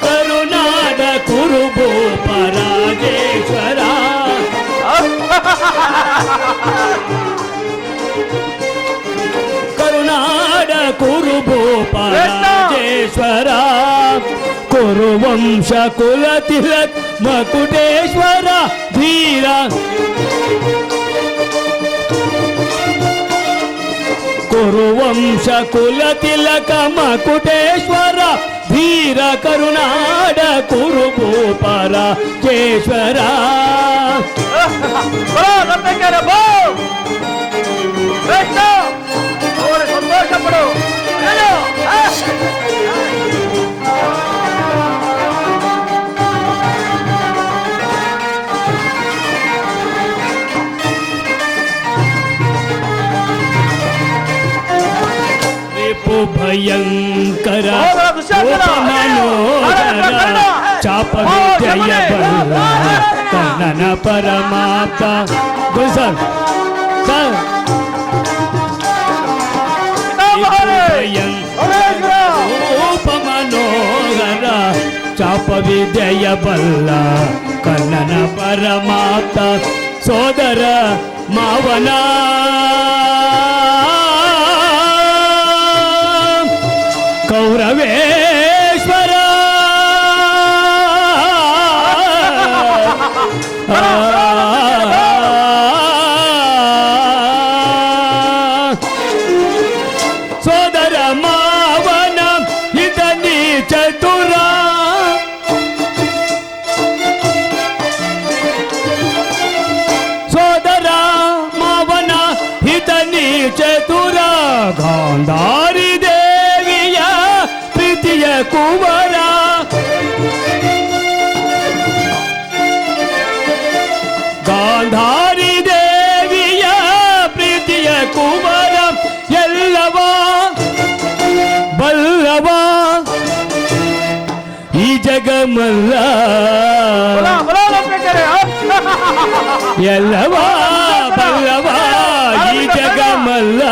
ಕರುನಾಡ ಕುರುಭೂಪ ರಾಜೇಶ್ವರ, ಕರುನಾಡ ಕುರುಭೂಪ ರಾಜೇಶ್ವರ, ಕುರುವಂಶ ಕುಲ ತಿಲಕ್ ಮಕುಟೇಶ್ವರ ಧೀರ, ಕುರುವಂಶ ಕುಲ ತಿಲಕ ಮಕುಟೇಶ್ವರ ಧೀರ, ಕರುನಾಡ ಕುರುಭೂಪ ರಾಜೇಶ್ವರ. ಸಂತೋಷ ಪಡು. ಭಯಂಕರ ಮನೋಹರ ಚಾಪ ವಿಜಯ ಬಲ್ಲ ಕರ್ಣನ ಪರಮಾತ್ಮ ರೂಪ ಮನೋಹರ ಚಾಪ ವಿಜಯ ಬಲ್ಲ ಕರ್ಣನ ಪರಮಾತ್ಮ ಸೋದರ ಮಾವನ ಕೌರವೇಶ್ವರ ಸೋದರ ಮಾವನ ಇದನಿ ಚತುರ, ಸೋದರ ಮಾವನ ಹಿತನಿ ಚತುರ, ಗಾಂಧಾರಿ ದೇವಿಯ ಪ್ರೀತಿಯ ಕುವರ, ಗಾಂಧಾರಿ ದೇವಿಯ ಪ್ರೀತಿಯ ಕುವರ, ಎಲ್ಲವ ಬಲ್ಲವ ಈ ಜಗಮಲ್ಲ, ಎಲ್ಲವ ಬಲ್ಲವ ಈ ಜಗಮಲ್ಲ.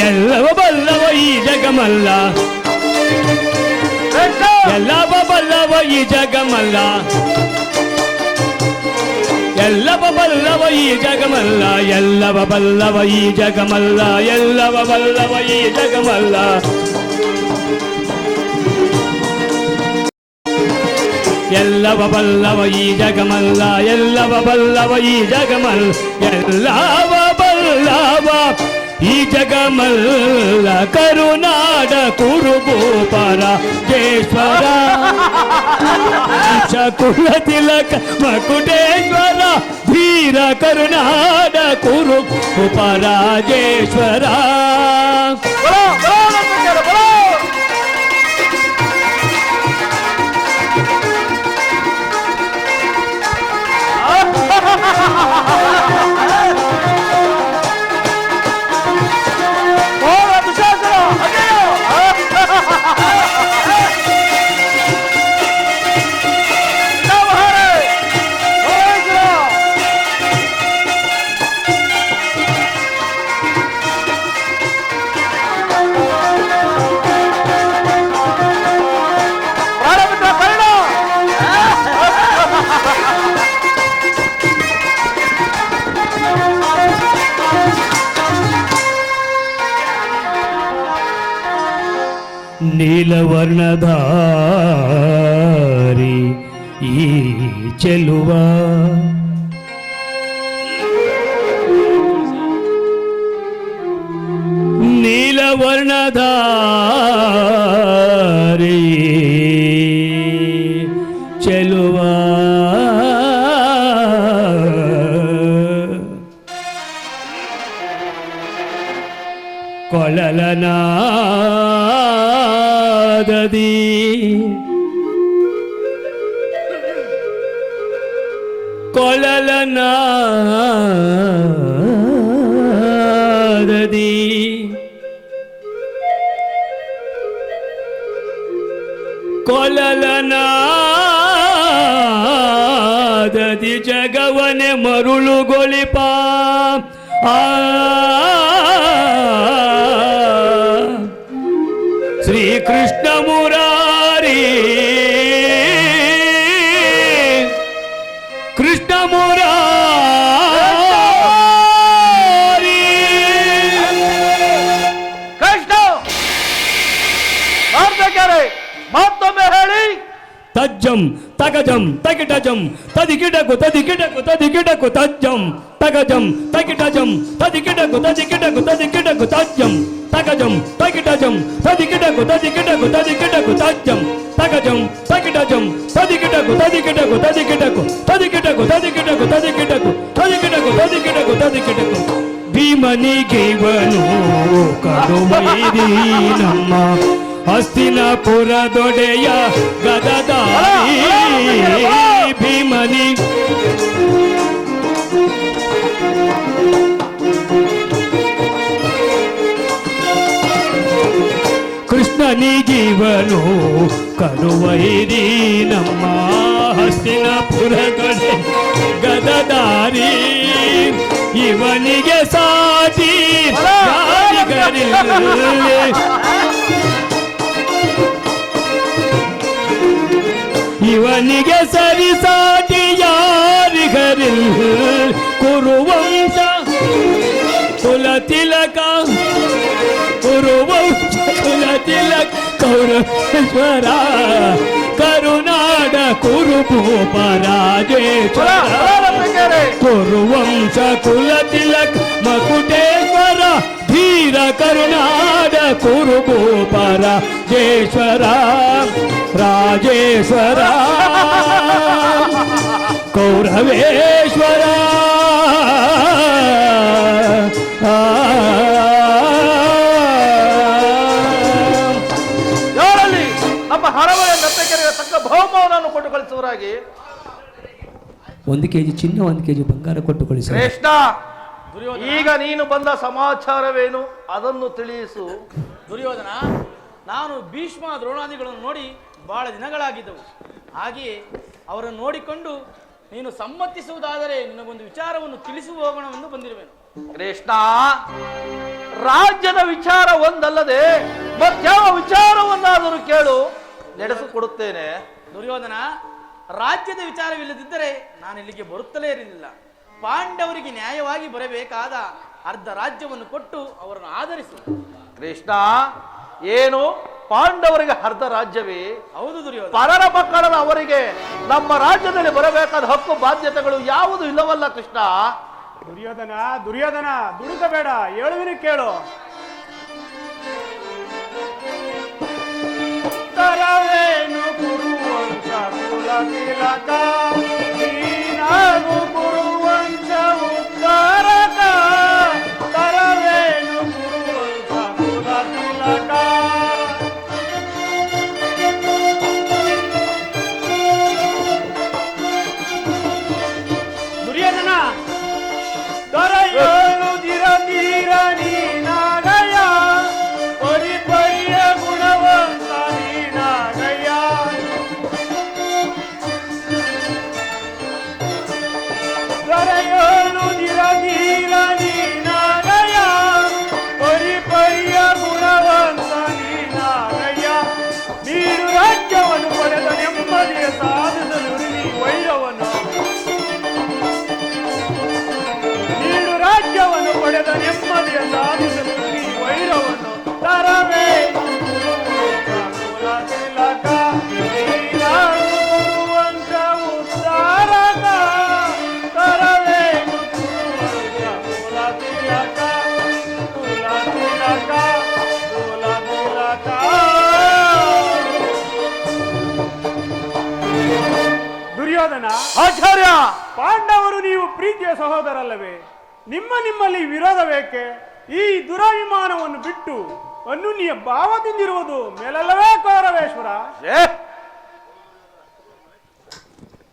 ಎಲ್ಲವ ಬಲ್ಲವ ಈ ಜಗಮಲ್ಲ, ಎಲ್ಲವ ಬಲ್ಲವ ಈ ಜಗಮಲ್ಲ, ಎಲ್ಲವ ಬಲ್ಲವ ಈ ಜಗಮಲ್ಲ, ಎಲ್ಲವ ಬಲ್ಲವ ಈ ಜಗಮಲ್ಲ, ಎಲ್ಲವ ಬಲ್ಲವ ಈ ಜಗಮಲ್ಲ. ಎಲ್ಲವ ಬಲ್ಲವ ಈ ಜಗಮಲ್ಲ, ಎಲ್ಲವ ಬಲ್ಲವ ಈ ಜಗಮಲ್ಲ, ಎಲ್ಲವ ಬಲ್ಲವ ಈ ಜಗಮಲ್ಲ. ಕರುನಾಡ ಕುರುಭೂಪರ ಜೇಶ್ವರ ಕುಲ ತಿಲಕ ಮಕುಟೇಶ್ವರ ಧೀರ ಕರುನಾಡ ಕುರುಭೂಪರ ಜೇಶ್ವರ. ನೀಲವರ್ಣಧಾರಿ ಈ ಚೆಲುವ ನೀಲವರ್ಣಧಾರಿ ಚೆಲುವ ಕೊಳಲನಾದದಿ ಕೊಳಲನಾದದಿ ಕೊಳಲನಾದದಿ ಜಗವನೆ ಮರುಳುಗೊಳಿಪ ಶ್ರೀಕೃಷ್ಣ ಮುರಾರಿ ಕೃಷ್ಣ ಮುರಾರಿ ಕೃಷ್ಣ ಮತ್ತೊಮ್ಮೆ ಹೇಳಿ. ತಜ್ಜಂ ತಗಜಂ ತಗಿಟಜಂ ತದಿಗಿಡಕು ತದಿಗಿಡಕು ತದಿಗಿಡಕು ತಜ್ಜಂ ತಗಜಂ ತಗಿಟಜಂ ತದಿಗಿಡಕು ತದಿಗಿಡಕು ತದಿಗಿಡಕು ತಜ್ಜಂ ತಗಜಂ ತಗಿಟಜಂ ತದಿಗಿಡಕು ತದಿಗಿಡಕು ತದಿಗಿಡಕು ತಜ್ಜಂ ತಗಜಂ ತಗಿಟಜಂ ತದಿಗಿಡಕು ತದಿಗಿಡಕು ತದಿಗಿಡಕು ತದಿಗಿಡಕು ತದಿಗಿಡಕು ತದಿಗಿಡಕು ತದಿಗಿಡಕು ತದಿಗಿಡಕು ತದಿಗಿಡಕು. ಭೀಮನಿಗೇವನು ಕಡುಮೈದಿ ನಮ್ಮ ಹಸ್ತಿನಪುರದೊಡೆಯ ಗದದಾರಿ ಭೀಮನಿ ಕೃಷ್ಣನಿಗೀವನು ಕಡುವೈರಿ ನಮ್ಮ ಹಸ್ತಿನಪುರದೊಡೆ ಗದದಾರಿ ಇವನಿಗೆ ಸಾಟಿ ಇವನಿಗೆ ಸರಿಸಾಟಿ ಯಾರಿಗರಿಲ್ ಕುರುವಂಶ ಕುಲ ತಿಲಕ ಕುರುವಂಶ ಕುಲ ತಿಲಕ ಕೌರವೇಶ್ವರ ಕರುನಾಡ ಕುರುಭೂಪ ರಾಜೇಶ್ವರ ಕುರುವಂಶ ಕುಲ ತಿಲಕ ಮಕುಟೇಶ್ವರ ಧೀರ ಕರುನಾಡ ಕುರುಭೂಪ ರಾಜೇಶ್ವರ ರಾಜೇಶ್ವರ ಕೌರವೇಶ್ವರ ಯಾರಲ್ಲಿ ನಮ್ಮ ಹರವಯ ನರ್ತಕರಿಗೆ ತಕ್ಕ ಬಹುಮಾನವನ್ನು ಕೊಟ್ಟು ಕಳಿಸುವರಾಗಿ 1 kg ಚಿನ್ನ 1 kg ಬಂಗಾರ ಕೊಟ್ಟು ಕಳಿಸ. ಕೃಷ್ಣ, ಈಗ ನೀನು ಬಂದ ಸಮಾಚಾರವೇನು ಅದನ್ನು ತಿಳಿಸು. ದುರ್ಯೋಧನ, ನಾನು ಭೀಷ್ಮ ದ್ರೋಣಾದಿಗಳನ್ನು ನೋಡಿ ಬಹಳ ದಿನಗಳಾಗಿದ್ದವು. ಹಾಗೆಯೇ ಅವರನ್ನು ನೋಡಿಕೊಂಡು ನೀನು ಸಮ್ಮತಿಸುವುದಾದರೆ ನಿನಗೊಂದು ವಿಚಾರವನ್ನು ತಿಳಿಸಿ ಹೋಗೋಣವೆಂದು ಬಂದಿರುವೆನು. ಕೃಷ್ಣ, ರಾಜ್ಯದ ವಿಚಾರ ಒಂದಲ್ಲದೆ ಮತ್ಯಾವ ವಿಚಾರವನ್ನಾದರೂ ಕೇಳು, ನಡೆಸಿಕೊಡುತ್ತೇನೆ. ದುರ್ಯೋಧನ, ರಾಜ್ಯದ ವಿಚಾರವಿಲ್ಲದಿದ್ದರೆ ನಾನು ಇಲ್ಲಿಗೆ ಬರುತ್ತಲೇ ಇರಲಿಲ್ಲ. ಪಾಂಡವರಿಗೆ ನ್ಯಾಯವಾಗಿ ಬರಬೇಕಾದ ಅರ್ಧ ರಾಜ್ಯವನ್ನು ಕೊಟ್ಟು ಅವರನ್ನು ಆಧರಿಸು. ಕೃಷ್ಣ, ಏನು ಪಾಂಡವರಿಗೆ ಅರ್ಧ ರಾಜ್ಯವೇ? ಹೌದು ದುರ್ಯೋಧನ. ಪರರ ಮಕ್ಕಳದ ಅವರಿಗೆ ನಮ್ಮ ರಾಜ್ಯದಲ್ಲಿ ಬರಬೇಕಾದ ಹಕ್ಕು ಬಾಧ್ಯತೆಗಳು ಯಾವುದು ಇಲ್ಲವಲ್ಲ ಕೃಷ್ಣ. ದುರ್ಯೋಧನ ದುರ್ಯೋಧನ ದುಡುಕಬೇಡ, ಹೇಳುವಿನ ಕೇಳು. ತರವೇನು ಕುರುವಂಶ ಕುಲ ತಿಲಕ, ನೀನಾಗು ಕುರುವಂಶ ಉದ್ಧಾರಕ. ತರವೇನು ಕುರುವಂಶ ಕುಲ ತಿಲಕ. ದುರ್ಯೋಧನ, ದೊರೆಯೋಳು ದಿರ ತೀರ ನೀನಾಗಯ್ಯ, ಪರಿಪರ್ಯ ಗುಣವಂತ ನೀನಾಗಯ್ಯ. ದೊರೆಯೋಳು ದಿರ ತೀರ ನೀನಾಗಯ್ಯ, ಪರಿಪರ್ಯ ಗುಣವಂತ ನೀನಾಗಯ್ಯ. ನೀಡು ರಾಜ್ಯವನ್ನು ಪಡೆದ ನೆಮ್ಮದಿಯ ಸಾಧಿಸಲು ನೀ ವೈರವನ್ನು, ರಾಜ್ಯವನ್ನು ಪಡೆದ ನೆಮ್ಮದಿಯ ಸಾಧಿಸಲು ಈ ವೈರವನ್ನು. ತರವೇನು ಕುಲ ತಿಲಕ, ನೀನಾಗು ಕುರುವಂಶ ಉದ್ಧಾರಕ. ತರವೇನು ಕುರುವಂಶ ಕುಲ ತಿಲಕ, ಕುಲ ತಿಲಕ, ಕುಲ ತಿಲಕ. ದುರ್ಯೋಧನ, ಆಚಾರ್ಯ, ಪಾಂಡವರು ನೀವು ಪ್ರೀತಿಯ ಸಹೋದರಲ್ಲವೇ? ನಿಮ್ಮಲ್ಲಿ ವಿರೋಧ ಬೇಕೆ? ಈ ದುರಾಭಿಮಾನವನ್ನು ಬಿಟ್ಟು ಅನ್ಯೋನ್ಯ ಭಾವದಿಂದಿರುವುದು ಮೇಲಲ್ಲವೇ ಕೌರವೇಶ್ವರ?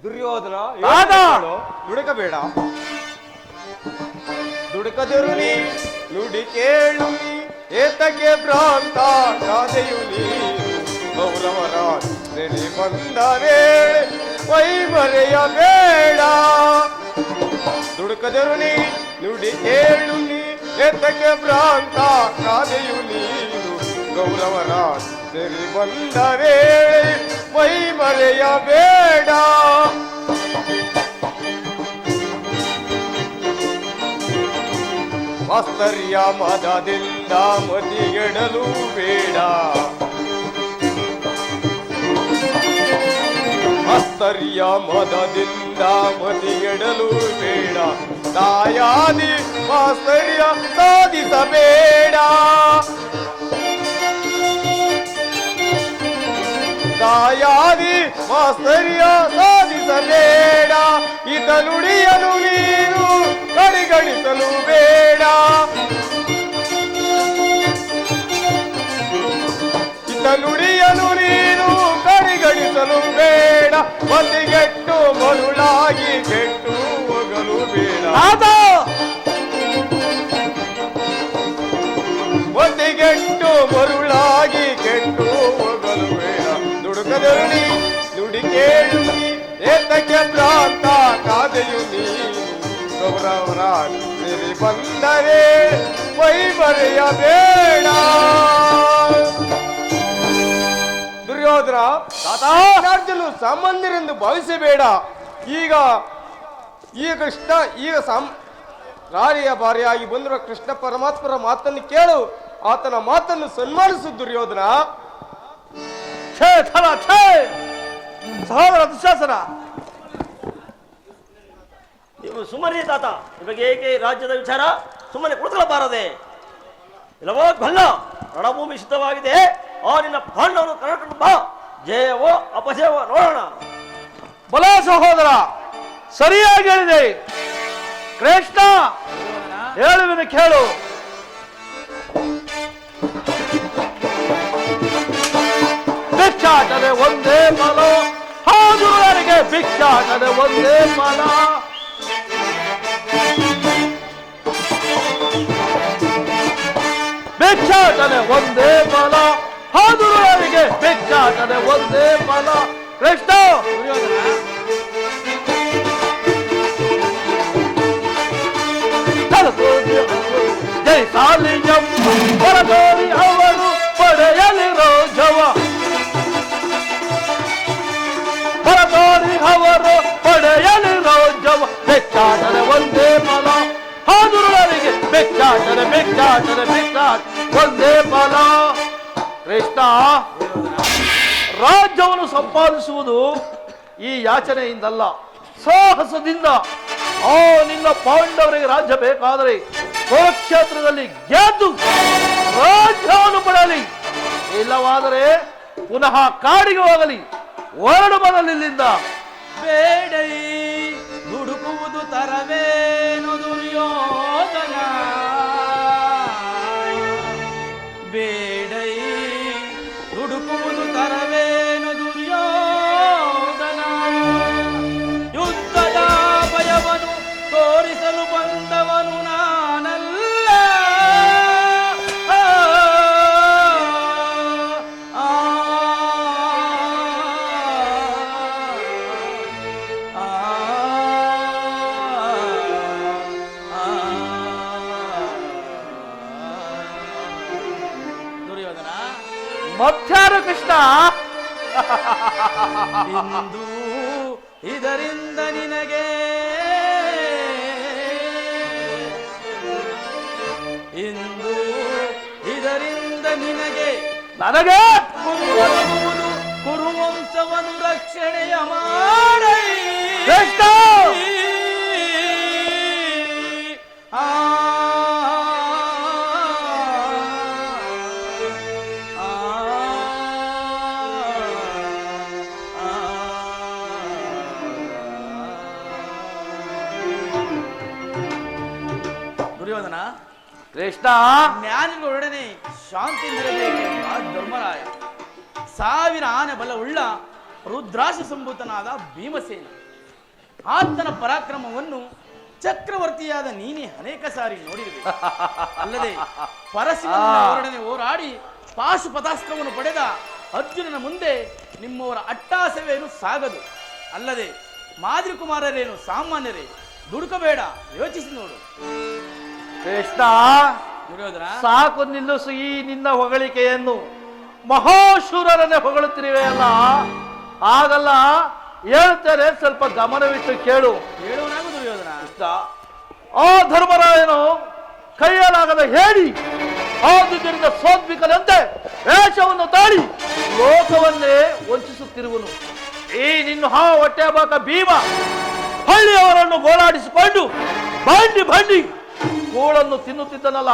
ದುರ್ಯೋಧನ, ಆಗ! ದುಡುಕಬೇಡ. ದುಡುಕದಿರು ನೀ, ನುಡಿ ಕೇಳು ನೀ, ಏತಕ್ಕೆ ಭ್ರಾಂತ ಕಾದೆಯು ನೀ. ಕೌರವರ ಸೆರೆ ಬಂದ ವೇಳೆ ವೈಮರೆಯಬೇಡ. ದುಡುಕದಿರು ನೀ, ನುಡಿ ಕೇಳು ನೀ, ಏತಕ್ಕೆ ಭ್ರಾಂತ ಕಾದೆಯು ನೀನು. ಗೌರವರ ಸೆರೆ ಬಂದ ವೇಳೆ ವೈಮರೆಯಬೇಡ. ವಾಸ್ತರ್ಯ ಮದದಿಂದ ಮತಿಗೆಡಲು ಬೇಡ. ವಾಸ್ತರ್ಯ ಮದದಿಂದ ಮತಿಗೆಡಲು ಬೇಡ. ತಾಯಾದಿ ವಾಸ್ತರ್ಯ ಸಾಧಿಸಬೇಡ. ತಾಯಾದಿ ವಾಸ್ತರ್ಯ ಸಾಧಿಸಬೇಡ. ಇತ ನುಡಿಯನು ನೀನು ಕಡೆಗಣಿಸಲು ಬೇಡ. ಇತ ನುಡಿಯನು ನೀನು ಕಡೆಗಣಿಸಲು ಬೇಡ. ಮತಿಗೆಟ್ಟು ಮರುಳಾಗಿ ಕೆಟ್ಟು ಹೋಗಲು ಬೇಡ. ಮತಿಗೆಟ್ಟು ಮರುಳಾಗಿ ಕೆಟ್ಟು ಹೋಗಲು ಬೇಡ. ದುಡುಕದರು ನೀ, ನುಡಿ ಕೇಳು ನೀ, ಏತಕ್ಕೆ ಭ್ರಾಂತ ಕಾದೆಯು ನೀ. ಗೌರವರ ಸೆರೆ ಬಂದರೆ ವೈಮರೆಯಬೇಡ. ದುರ್ಯೋಧನ, ಅರ್ಜುನು ಸಾಮಾನ್ಯರೆಂದು ಭಾವಿಸಬೇಡ. ಈಗ ಕೃಷ್ಣ ರಾಣಿಯ ಬಾರಿಯಾಗಿ ಬಂದಿರುವ ಕೃಷ್ಣ ಪರಮಾತ್ಮರ ಮಾತನ್ನು ಕೇಳು, ಆತನ ಮಾತನ್ನು ಸನ್ಮಾನಿಸು. ದುರ್ಯೋಧನ, ಸಹೋದರ ದುಶ್ಯಾಸನ, ನೀವು ಸುಮ್ಮನೆ ತಾತ, ನಿಮಗೆ ಏಕೆ ರಾಜ್ಯದ ವಿಚಾರ? ಸುಮ್ಮನೆ ಕುಳಿತುಕೊಳ್ಳಬಾರದೆ? ಇಲ್ಲವೋ ಗಲ್ಲ, ರಣಭೂಮಿ ಸಿದ್ಧವಾಗಿದೆ. ಆ ನಿನ್ನ ಪಾಂಡವರು ಕರೆದುಕೊಂಡು ಬಾ. ಜಯವೋ ಅಪಜಯವೋ ನೋಡೋಣ. ಬಲ ಸಹೋದರ, ಸರಿಯಾಗಿ ಹೇಳಿದೆ. ಕೃಷ್ಣ, ಹೇಳುವಿನ ಕೇಳು. ಭಿಕ್ಷಾಟನೆ ಒಂದೇ ಫಲ, ಹಾಜುರರಿಗೆ ಭಿಕ್ಷಾಟನೆ ಒಂದೇ ಫಲ. ಭಿಕ್ಷಾಟನೆ ಒಂದೇ ಫಲ, ಹಾಜುರರಿಗೆ ಭಿಕ್ಷಾಟನೆ ಒಂದೇ ಫಲ. ಕೃಷ್ಣ, ತಲುಪು ವೈಶಾಲಿಯಮ್ಮ ಹೊರಗೋರಿ ಅವರು ಪಡೆಯಲಿರೋ ಜವ ಹೊರಗೋರಿ ಅವರು ಪಡೆಯಲಿರೋ ಜವ ಬೆಕ್ಕಾದರೆ ಒಂದೇ ಫಲ ಹಾದುರುಳರಿಗೆ ಬೆಕ್ಕಾದರೆ ಬೆಕ್ಕಾದರೆ ಬೆಕ್ಕಾಟ ಒಂದೇ ಫಲ. ಕೃಷ್ಣ, ರಾಜ್ಯವನ್ನು ಸಂಪಾದಿಸುವುದು ಈ ಯಾಚನೆಯಿಂದಲ್ಲ, ಸಾಹಸದಿಂದ. ನಿನ್ನ ಪಾಂಡವರಿಗೆ ರಾಜ್ಯ ಬೇಕಾದರೆ ಕುರುಕ್ಷೇತ್ರದಲ್ಲಿ ಗೆದ್ದು ರಾಜ್ಯವನ್ನು ಪಡೆಯಲಿ, ಇಲ್ಲವಾದರೆ ಪುನಃ ಕಾಡಿಗೆ ಹೋಗಲಿ. ಹೊರಡು ಬರಲಿಲ್ಲಿಂದ. ಬೇಡೈ ಹುಡುಕುವುದು ತರವೇನು ದುರ್ಯೋಧನ, ಬೇಡೈ ಹುಡುಕುವುದು ತರವೇನು ದುರ್ಯೋಧನ, ಯುದ್ಧದ ಭಯವನ್ನು ತೋರಿಸಲು ಬಂದವನು ನಾನಲ್ಲ. ದುರ್ಯೋಧನ, ಮಧ್ಯಾಹ್ನ ಕೃಷ್ಣ, ಇಂದು ಇದರಿಂದ ನಿನಗೆ ಇಂದು ಇದರಿಂದ ನಿನಗೆ ನನಗೆ ಮುಂಬರುವುದು ಕುರುವಂಶವನ್ನು ರಕ್ಷಣೆಯ ಮಾಡೈ. ಕೃಷ್ಣ, ಆ ದುರ್ಯೋಧನ, ಕೃಷ್ಣ, ಜ್ಞಾನಿಗಳೊಡನೆ ಶಾಂತಿಯಿಂದಿರಬೇಕೆಂಬ ಧರ್ಮರಾಯ, ಸಾವಿರ ಆನೆ ಬಲವುಳ್ಳ ರುದ್ರಾಶ ಸಂಭೂತನಾದ ಭೀಮಸೇನ, ಆತನ ಪರಾಕ್ರಮವನ್ನು ಚಕ್ರವರ್ತಿಯಾದ ನೀನೇ ಅನೇಕ ಸಾರಿ ನೋಡಿರುವೆ. ಅಲ್ಲದೆ ಪರಶಿವನೊಡನೆ ಹೋರಾಡಿ ಪಾಶುಪತಾಸ್ತ್ರವನ್ನು ಪಡೆದ ಅರ್ಜುನನ ಮುಂದೆ ನಿಮ್ಮವರ ಅಟ್ಟಾಸವೇನು ಸಾಗದು. ಅಲ್ಲದೆ ಮಾದ್ರಿ ಕುಮಾರರೇನು ಸಾಮಾನ್ಯರೇ, ದುಡುಕಬೇಡ, ಯೋಚಿಸಿ ನೋಡು. ಕೃಷ್ಣ, ದುರ್ಯೋಧನ, ಸಾಕು ನಿಲ್ಲಿಸು ಈ ನಿನ್ನ ಹೊಗಳಿಕೆಯನ್ನು. ಮಹಾಶೂರರನ್ನೇ ಹೊಗಳುತ್ತಿರುವೆ ಅಲ್ಲ, ಆಗಲ್ಲ. ಹೇಳ್ತೇನೆ, ಸ್ವಲ್ಪ ಗಮನವಿಟ್ಟು ಕೇಳು. ಹೇಳುವನಾಗು ದುರ್ಯೋಧನ. ಆ ಧರ್ಮರಾಯನು ಕೈಯಲಾಗದ ಹೇಳಿ ಆದುದರಿಂದ ಸೋದ್ವಿಕನಂತೆ ವೇಷವನ್ನು ತಾಳಿ ಲೋಕವನ್ನೇ ವಂಚಿಸುತ್ತಿರುವನು. ಈ ನಿನ್ನ ಹೊಟ್ಟೆ ಬಾಕ ಭೀಮ ಹಳ್ಳಿಯವರನ್ನು ಗೋಳಾಡಿಸಿಕೊಂಡು ಬಂಡಿ ಬಂಡಿ ಕೂಳನ್ನು ತಿನ್ನುತ್ತಿದ್ದನಲ್ಲ,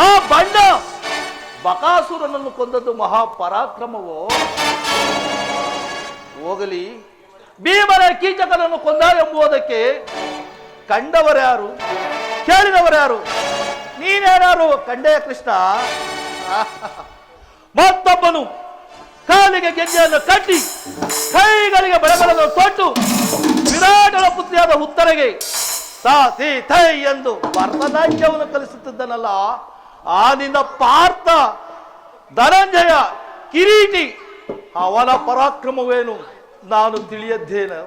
ಆ ಬಂಡ ಬಕಾಸುರನನ್ನು ಕೊಂದದ್ದು ಮಹಾಪರಾಕ್ರಮವೋ. ಹೋಗಲಿ, ಭೀಮನ ಕೀಚಕನನ್ನು ಕೊಂದ ಎಂಬುದಕ್ಕೆ ಕಂಡವರ್ಯಾರು, ಕೇಳಿದವರ್ಯಾರು? ನೀನೇನಾರು ಕಂಡೇ ಕೃಷ್ಣ? ಮತ್ತೊಬ್ಬನು ಕಾಲಿಗೆ ಗೆಜ್ಜೆಯನ್ನು ಕಟ್ಟಿ ಕೈಗಳಿಗೆ ಬಳೆಗಳನ್ನು ತೊಟ್ಟು ವಿರಾಟನ ಪುತ್ರಿಯಾದ ಉತ್ತರೆಗೆ ತಾ ತಿ ಥೈ ಎಂದು ಭರತನಾಟ್ಯವನ್ನು ಕಲಿಸುತ್ತಿದ್ದನಲ್ಲ, ಆ ನಿನ್ನ ಪಾರ್ಥ ಧನಂಜಯ ಕಿರೀಟಿ ಅವನ ಪರಾಕ್ರಮವೇನು ನಾನು ತಿಳಿಯದ್ದೇನು?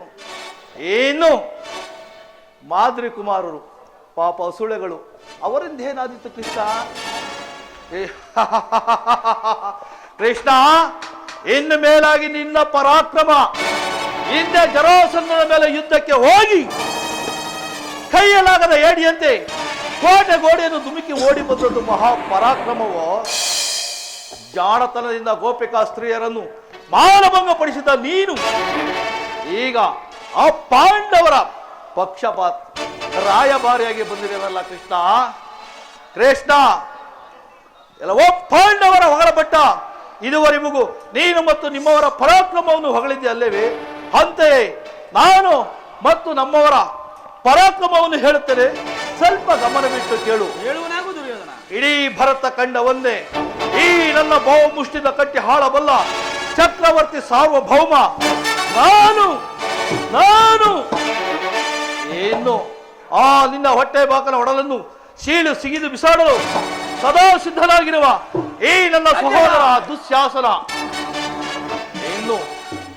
ಏನು ಮಾದ್ರಿ ಕುಮಾರರು ಪಾಪ ಅಸುಳೆಗಳು, ಅವರಿಂದ ಏನಾದಿತ್ತು ಕೃಷ್ಣ? ಕೃಷ್ಣ, ಇನ್ನು ಮೇಲಾಗಿ ನಿನ್ನ ಪರಾಕ್ರಮ ಹಿಂದೆ ಜರಾಸಂಧನ ಮೇಲೆ ಯುದ್ಧಕ್ಕೆ ಹೋಗಿ ಕೈಯಲಾಗದ ಏಡಿಯಂತೆ ಕೋಟೆ ಗೋಡೆಯನ್ನು ಧುಮುಕಿ ಓಡಿ ಬಂದದ್ದು ಮಹಾಪರಾಕ್ರಮವೋ. ಜಾಣತನದಿಂದ ಗೋಪಿಕಾ ಸ್ತ್ರೀಯರನ್ನು ಮಾನಭಂಗಪಡಿಸಿದ ನೀನು ಈಗ ಆ ಪಾಂಡವರ ಪಕ್ಷಪಾತ ರಾಯಭಾರಿಯಾಗಿ ಬಂದಿರಲ್ಲ ಕೃಷ್ಣ. ಕೃಷ್ಣ, ಎಲ್ಲವೋ ಪಾಂಡವರ ಹೊಗಳಪಟ್ಟ ಇದುವರೆಗೂ ನೀನು ಮತ್ತು ನಿಮ್ಮವರ ಪರಾಕ್ರಮವನ್ನು ಹೊಗಳಿದ್ದೆ ಅಲ್ಲವೇ? ಅಂತೆಯೇ ನಾನು ಮತ್ತು ನಮ್ಮವರ ಪರಾಕ್ರಮವನ್ನು ಹೇಳುತ್ತೇನೆ, ಸ್ವಲ್ಪ ಗಮನವಿಟ್ಟು ಕೇಳು. ಹೇಳುವನಾಗು ದುರ್ಯೋಧನ. ಇಡೀ ಭರತ ಕಂಡ ಒಂದೇ ಈ ನನ್ನ ಬಹುಮುಷ್ಟಿದ ಕಟ್ಟಿ ಹಾಳಬಲ್ಲ ಚಕ್ರವರ್ತಿ ಸಾರ್ವಭೌಮ ನಾನು. ಏನು ಆ ನಿನ್ನ ಹೊಟ್ಟೆ ಬಾಕನ ಒಡಲನ್ನು ಸೀಳು ಸಿಗಿದು ಬಿಸಾಡಲು ಸದಾ ಸಿದ್ಧನಾಗಿರುವ ಈ ನನ್ನ ಸಹೋದರ ದುಶ್ಯಾಸನ, ಇನ್ನು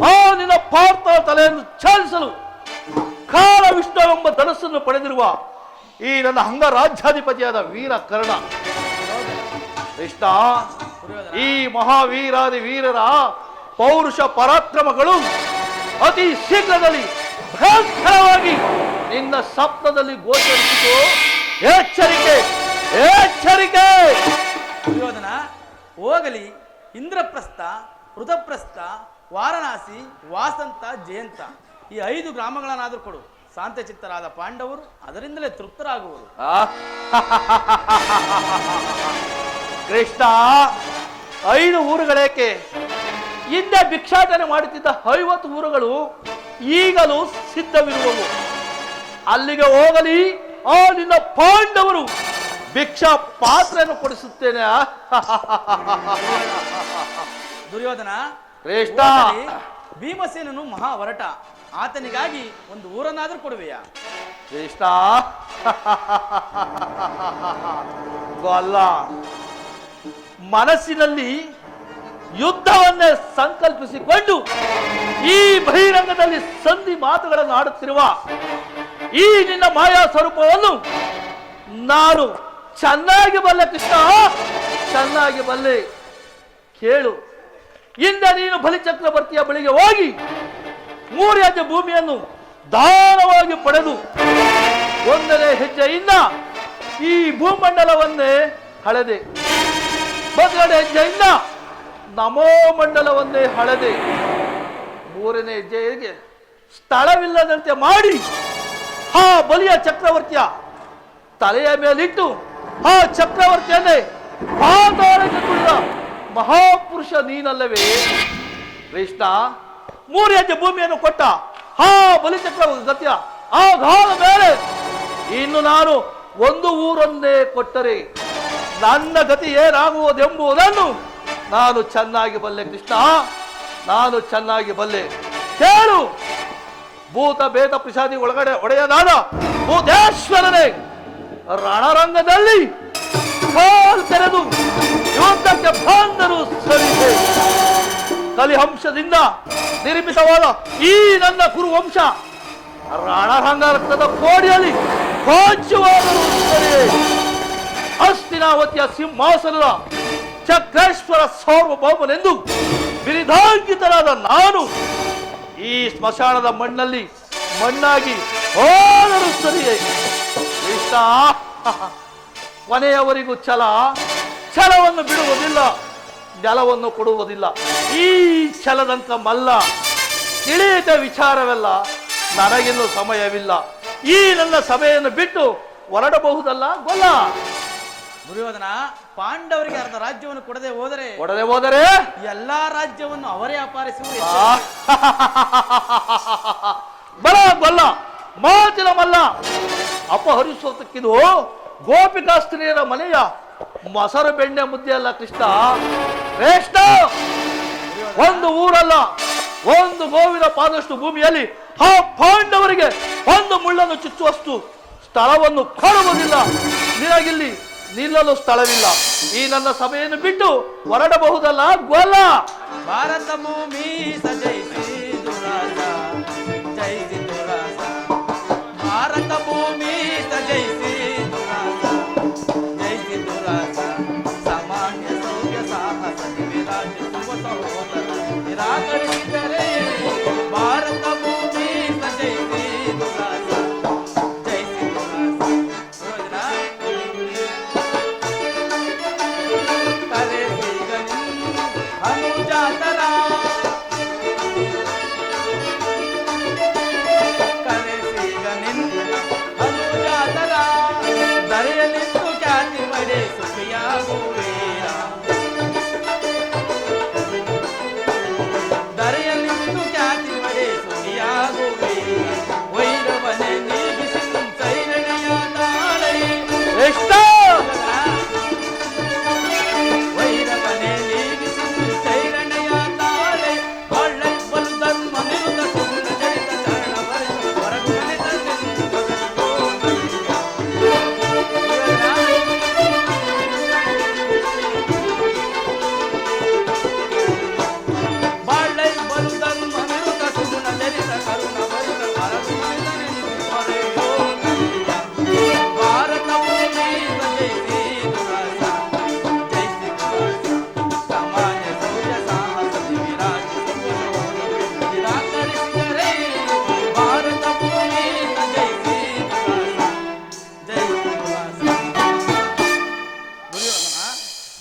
ಆ ನಿನ್ನ ಪಾರ್ಥ ತಲೆಯನ್ನು ಚಾಲಿಸಲು ಕಾಲ ವಿಷ್ಣುವೆಂಬ ಧನಸ್ಸನ್ನು ಪಡೆದಿರುವ ಈ ನನ್ನ ಅಂಗರಾಜ್ಯಾಧಿಪತಿಯಾದ ವೀರ ಕರ್ಣ. ಕೃಷ್ಣ, ಈ ಮಹಾವೀರಾದಿ ವೀರರ ಪೌರುಷ ಪರಾಕ್ರಮಗಳು ಅತಿ ಶೀಘ್ರದಲ್ಲಿ ಭಯಂಕರವಾಗಿ ನಿನ್ನ ಸ್ವಪ್ನದಲ್ಲಿ ಗೋಚರಿಸಿತು. ಎಚ್ಚರಿಕೆ, ಎಚ್ಚರಿಕೆ. ದುರ್ಯೋಧನ, ಹೋಗಲಿ. ಇಂದ್ರಪ್ರಸ್ಥ, ಋತಪ್ರಸ್ಥ, ವಾರಣಾಸಿ, ವಾಸಂತ, ಜಯಂತ ಈ 5 ಗ್ರಾಮಗಳನ್ನಾದರೂ ಕೊಡು. ಶಾಂತಚಿತ್ತರಾದ ಪಾಂಡವರು ಅದರಿಂದಲೇ ತೃಪ್ತರಾಗುವರು. ಕೃಷ್ಣ, 5 ಊರುಗಳೇಕೆ? ಹಿಂದೆ ಭಿಕ್ಷಾಟನೆ ಮಾಡುತ್ತಿದ್ದ 50 ಊರುಗಳು ಈಗಲೂ ಸಿದ್ಧವಿರುವವು. ಅಲ್ಲಿಗೆ ಹೋಗಲಿ. ಆ ನಿನ್ನ ಪಾಂಡವರು ಭಿಕ್ಷಾ ಪಾತ್ರೆಯನ್ನು ಕೊಡಿಸುತ್ತೇನೆ. ದುರ್ಯೋಧನ, ಕೃಷ್ಣ, ಹೋಗಲಿ. ಭೀಮಸೇನನು ಮಹಾ ಹೊರಟ, ಆತನಿಗಾಗಿ ಒಂದು ಊರನ್ನಾದ್ರೂ ಕೊಡುವೆಯಾ? ಕೃಷ್ಣ, ಗೊಲ್ಲ. ಮನಸ್ಸಿನಲ್ಲಿ ಯುದ್ಧವನ್ನೇ ಸಂಕಲ್ಪಿಸಿಕೊಂಡು ಈ ಬಹಿರಂಗದಲ್ಲಿ ಸಂಧಿ ಮಾತುಗಳನ್ನು ಆಡುತ್ತಿರುವ ಈ ನಿನ್ನ ಮಾಯಾ ಸ್ವರೂಪವನ್ನು ನಾನು ಚೆನ್ನಾಗಿ ಬಲ್ಲೆ ಕೃಷ್ಣ, ಚೆನ್ನಾಗಿ ಬಲ್ಲೆ. ಕೇಳು, ಹಿಂದೆ ನೀನು ಬಲಿಚಕ್ರವರ್ತಿಯ ಬಳಿಗೆ ಹೋಗಿ 3 ಹೆಜ್ಜೆ ಭೂಮಿಯನ್ನು ದಾನವಾಗಿ ಪಡೆದು 1ನೇ ಹೆಜ್ಜೆಯಿಂದ ಈ ಭೂಮಂಡಲವನ್ನೇ ಹಳೆದೆ. 2ನೇ ಹೆಜ್ಜೆಯಿಂದ ನಮೋ ಮಂಡಲವನ್ನೇ ಹಳೆದೆ. 3ನೇ ಹೆಜ್ಜೆಗೆ ಸ್ಥಳವಿಲ್ಲದಂತೆ ಮಾಡಿ ಆ ಬಲಿಯ ಚಕ್ರವರ್ತಿಯ ತಲೆಯ ಮೇಲಿಟ್ಟು ಆ ಚಕ್ರವರ್ತಿಯನ್ನೇ ಪಾತಾಳಕ್ಕೆ ತುಳಿದ ಮಹಾಪುರುಷ ನೀನಲ್ಲವೇ ಕೃಷ್ಣ? 3 ಹೆಜ್ಜೆ ಭೂಮಿಯನ್ನು ಕೊಟ್ಟ ಆ ಬಲಿಚಕ್ರವರ್ತಿಯ ಆಘಾದ ಮೇಲೆ ಇನ್ನು ನಾನು 1 ಊರನ್ನೇ ಕೊಟ್ಟರೆ ನನ್ನ ಗತಿ ಏನಾಗುವುದೆಂಬುದನ್ನು ನಾನು ಚೆನ್ನಾಗಿ ಬಲ್ಲೆ ಕೃಷ್ಣ, ನಾನು ಚೆನ್ನಾಗಿ ಬಲ್ಲೆ. ಕೇಳು, ಭೂತ ಭೇದ ಪಿಶಾಚಿ ಒಡೆಯದಾದ ಭೂತೇಶ್ವರನೇ ರಣರಂಗದಲ್ಲಿ ಕಾಲ್ ತೆರೆದು ಯುದ್ಧಕ್ಕೆ ಬಂದರೂ ಸರಿದೆ. ಕಲಿಹಂಸದಿಂದ ನಿರ್ಮಿತವಾದ ಈ ನನ್ನ ಕುರುವಂಶ ರಣರಂಗದ ಕೋಡಿಯಲ್ಲಿ ಕೋಚುವಾದರೂ ಸರಿಯೇ. ಹಸ್ತಿನಾವತಿಯ ಸಿಂಹಾಸನದ ಚಕ್ರೇಶ್ವರ ಸಾರ್ವಭೌಮನೆಂದು ಬಿರಿದಾಂಕಿತನಾದ ನಾನು ಈ ಸ್ಮಶಾನದ ಮಣ್ಣಲ್ಲಿ ಮಣ್ಣಾಗಿ ಹೋದರೂ ಸರಿಯೇ. ಕೃಷ್ಣ, ಕೊನೆಯವರೆಗೂ ಛಲವನ್ನು ಬಿಡುವುದಿಲ್ಲ, ನೆಲವನ್ನು ಕೊಡುವುದಿಲ್ಲ. ಈ ಛಲದಂತ ಮಲ್ಲ. ತಿಳಿದ ವಿಚಾರವೆಲ್ಲ ನನಗಿನ್ನೂ ಸಮಯವಿಲ್ಲ. ಈ ನನ್ನ ಸಭೆಯನ್ನು ಬಿಟ್ಟು ಹೊರಡಬಹುದಲ್ಲ ಗೊಲ್ಲ. ದುರ್ಯೋಧನ, ಪಾಂಡವರಿಗೆ ಅರ್ಧ ರಾಜ್ಯವನ್ನು ಕೊಡದೆ ಹೋದರೆ ಎಲ್ಲಾ ರಾಜ್ಯವನ್ನು ಅವರೇ ಅಪಹರಿಸುವುದು. ಬಲ ಗೊಲ್ಲ, ಮಾತಿನ ಮಲ್ಲ. ಅಪಹರಿಸೋದಕ್ಕಿದು ಗೋಪಿಕಾಸ್ತ್ರೀಯರ ಮನೆಯ ಮೊಸರು ಬೆಣ್ಣೆ ಮುದ್ದೆ ಅಲ್ಲ ಕೃಷ್ಣ. ಶ್ರೇಷ್ಠ, 1 ಊರಲ್ಲ, 1 ಗೋವಿನ ಪಾದಷ್ಟು ಭೂಮಿಯಲ್ಲಿ ಆ ಪಾಂಡವರಿಗೆ 1 ಮುಳ್ಳನ್ನು ಚುಚ್ಚುವಷ್ಟು ಸ್ಥಳವನ್ನು ಕೊಡುವುದಿಲ್ಲ. ನಿನಗಿಲ್ಲಿ ನಿಲ್ಲಲು ಸ್ಥಳವಿಲ್ಲ. ಈ ನನ್ನ ಸಭೆಯನ್ನು ಬಿಟ್ಟು ಹೊರಡಬಹುದಲ್ಲ ಗೊಲ್ಲ. ಭಾರತ ಭೂಮಿ ಸಜಯಿಸಿ ದುರಾಸ, ಜಯಿಸಿ ದುರಾಸ. ಭಾರತ ಭೂಮಿ ಸಜಯಿಸಿ ದುರಾಸ, ಜಯಿಸಿ ದುರಾಸ. ಸಾಮಾನ್ಯ ಸೌಖ್ಯ ಸಾಹಸ ವಿರಾಜಿಸುವ ಸಹೋದರ ನಿರಾಕರಿಸಿದರೆ ಭಾರತ ಭೂಮಿ ಸಜಯಿಸಿ ದುರಾಸ, ಜಯಿಸಿ ದುರಾಸ. ಅನುಜಾತರ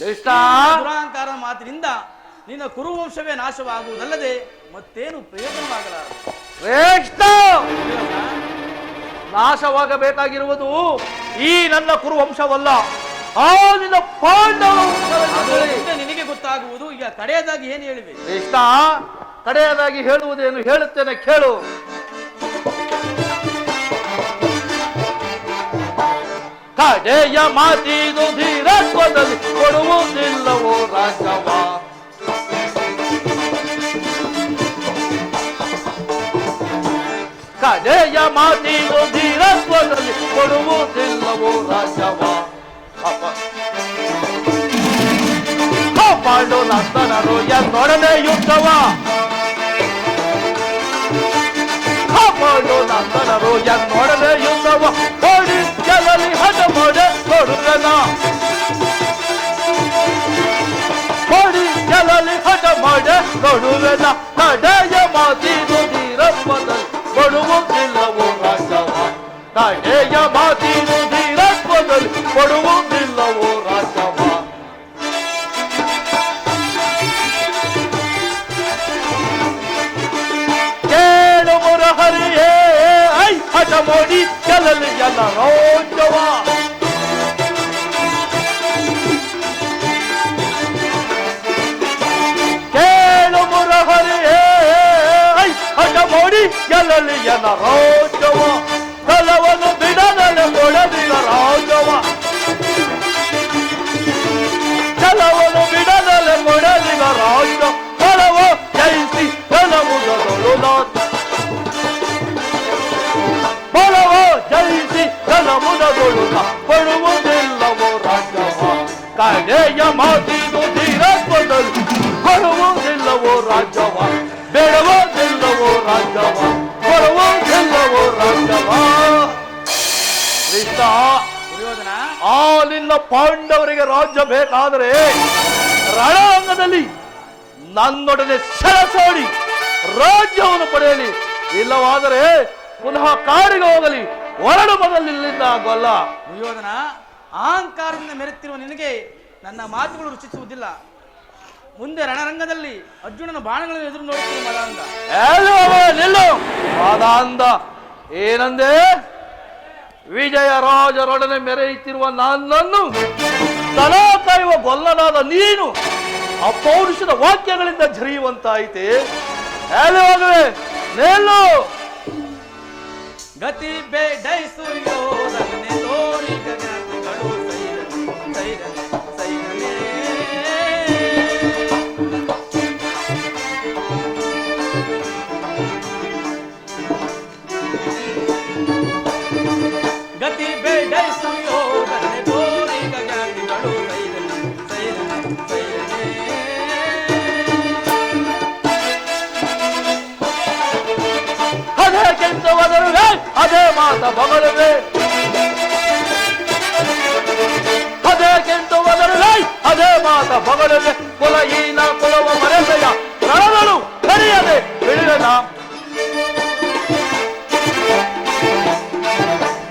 ಕೃಷ್ಣ ದುರಹಂಕಾರ ಮಾತಿನಿಂದ ನಿನ್ನ ಕುರುವಂಶವೇ ನಾಶವಾಗುವುದಲ್ಲದೆ ಮತ್ತೇನು ಪ್ರಯೋಜನವಾಗಲಾರದು. ಕೃಷ್ಣ ನಾಶವಾಗಬೇಕಾಗಿರುವುದು ಈ ನನ್ನ ಕುರುವಂಶವಲ್ಲ, ಆ ನಿನ್ನ ಪಾಂಡವ ವಂಶವೆಂದು ನಿನಗೆ ಗೊತ್ತಾಗುವುದು. ಈಗ ಕಡೆಯದಾಗಿ ಏನು ಹೇಳಿವೆ? ಕೃಷ್ಣ ಕಡೆಯದಾಗಿ ಹೇಳುವುದೇನು ಹೇಳುತ್ತೇನೆ ಕೇಳು. ಕಡೆಯ ಮಾತಿದು ಧೀರತ್ವದಲ್ಲಿ ಕೊಡುವುದಿಲ್ಲವೋ ರಾಜವ. ಕಡೆಯ ಮಾತಿದು ಧೀರತ್ವದಲ್ಲಿ ಕೊಡುವುದಿಲ್ಲವೋ ರಾಜವ. ಕಾಪಾಡು ನಂದನರು ಎಂದೊಡನೆ ಯುದ್ಧವ. ಕಾಪಾಡು ನಂದನರು ಎಂದೊಡನೆ ಯುದ್ಧವ. ಓಡಿ ಗೆಲ್ಲಲಿ ಹಠ ಮಾಡೆ ಕೊಡುವೆನ. ಓಡಿ ಗೆಲ್ಲಲಿ ಹಠ ಮಾಡೆ ಕೊಡುವೆನ. ಕಡೆಯ ಮಾತಿದು ಧೀರತ್ವದಲ್ಲಿ ಕೊಡುವುದಿಲ್ಲವೋ ರಾಜವ. ಕಡೆಯ ಮಾತಿದು ಧೀರತ್ವದಲ್ಲಿ ಕೊಡುವುದಿಲ್ಲವೋ ರಾಜವ. ಕೇಳು ಮುರಹರಿಯೇ ಐ ಹಠ ಮೋಡಿ ಗೆಲ್ಲಲಿ ಎಲ್ಲ ರೋಜವ. ಕೇಳು ಮುರಹರಿಯೇ ಐ ಹಠ ಮೋಡಿ ಗೆಲ್ಲಲಿ ಎಲ್ಲ ರೋಜವ. ಫಲವನ್ನು ಬಿಡದಲೆ ಕೊಡದಿಲ್ಲ ರಾಜವ. ಫಲವನ್ನು ಬಿಡದಲೆ ಕೊಡದಿಲ್ಲ ರಾಜ. ಫಲವ ಜಯಿಸಿ ಫಲಮುದಲು ಫಲವ ಜಯಿಸಿ ಫಲಮುದಲು ಕೊಡುವುದಿಲ್ಲವೋ ರಾಜವ. ಕಡೆಯ ಮಾತಿದು ಧೀರತ್ವದಲ್ಲಿ ಕೊಡುವುದಿಲ್ಲವೋ ರಾಜವ. ಬೇಡವುದಿಲ್ಲವೋ ರಾಜವ. ಕೊಡುವುದಿಲ್ಲವೋ ರಾಜವ. ಕೃಷ್ಣ ದುರ್ಯೋಧನ, ಆ ನಿನ್ನ ಪಾಂಡವರಿಗೆ ರಾಜ್ಯ ಬೇಕಾದರೆ ರಣರಂಗದಲ್ಲಿ ನನ್ನೊಡನೆ ಸೆರಸೋಡಿ ರಾಜ್ಯವನ್ನು ಪಡೆಯಲಿ. ಇಲ್ಲವಾದರೆ ಪುನಃ ಕಾಡಿಗೆ ಹೋಗಲಿ. ಹೊರಡು ಮೊದಲು ಇಲ್ಲಿಂದ ಆಗೋಲ್ಲ. ದುರ್ಯೋಧನ, ಅಹಂಕಾರದಿಂದ ಮೆರೆತಿರುವ ನಿನಗೆ ನನ್ನ ಮಾತುಗಳು ರುಚಿಸುವುದಿಲ್ಲ. ಮುಂದೆ ರಣರಂಗದಲ್ಲಿ ಅರ್ಜುನನ ಬಾಣಗಳನ್ನು ಎದುರು ನೋಡುತ್ತೀವಿ ಮದಾಂಧ. ನಿಲ್ಲು ಮಾದಾಂಧ. ಏನಂದೆ? ವಿಜಯರಾಜರೊಡನೆ ಮೆರೆಯುತ್ತಿರುವ ನನ್ನನ್ನು ತಲಾ ಕಾಯುವ ಗೊಲ್ಲನಾದ ನೀನು ಅಪೌರುಷದ ವಾಕ್ಯಗಳಿಂದ ಜರಿಯುವಂತಾಯಿತೆ. ಹೋಗುವೆ ನಿಲ್ಲು. ಗತಿ ಬೇಡೈಸು ಯೋಧನೆ ತೋರಿ ಗಗನಗಳು ಸೈರನೆ ಸೈರನೆ. ಗತಿ ಬೇಡೈಸು ಯೋಧನೆ ತೋರಿ ಗಗನಗಳು ಸೈರನೆ ಸೈರನೆ ಸೈರನೆ. ಅದೇ ಕೆಂಚ ಒದರುವೆ ಅದೇ ಮಾತ ಬಗಲುವೆ. ಅದೇ ಕೆಂಚ ಒದರುವೆ ಅದೇ ಮಾತ ಬಗಲುವೆ. ಕುಲಹೀನ ಕುಲವ ಮರೆತೆಯ ರಣಗಳು ಕರೆಯದೆ ಬಿಡುವೆನ.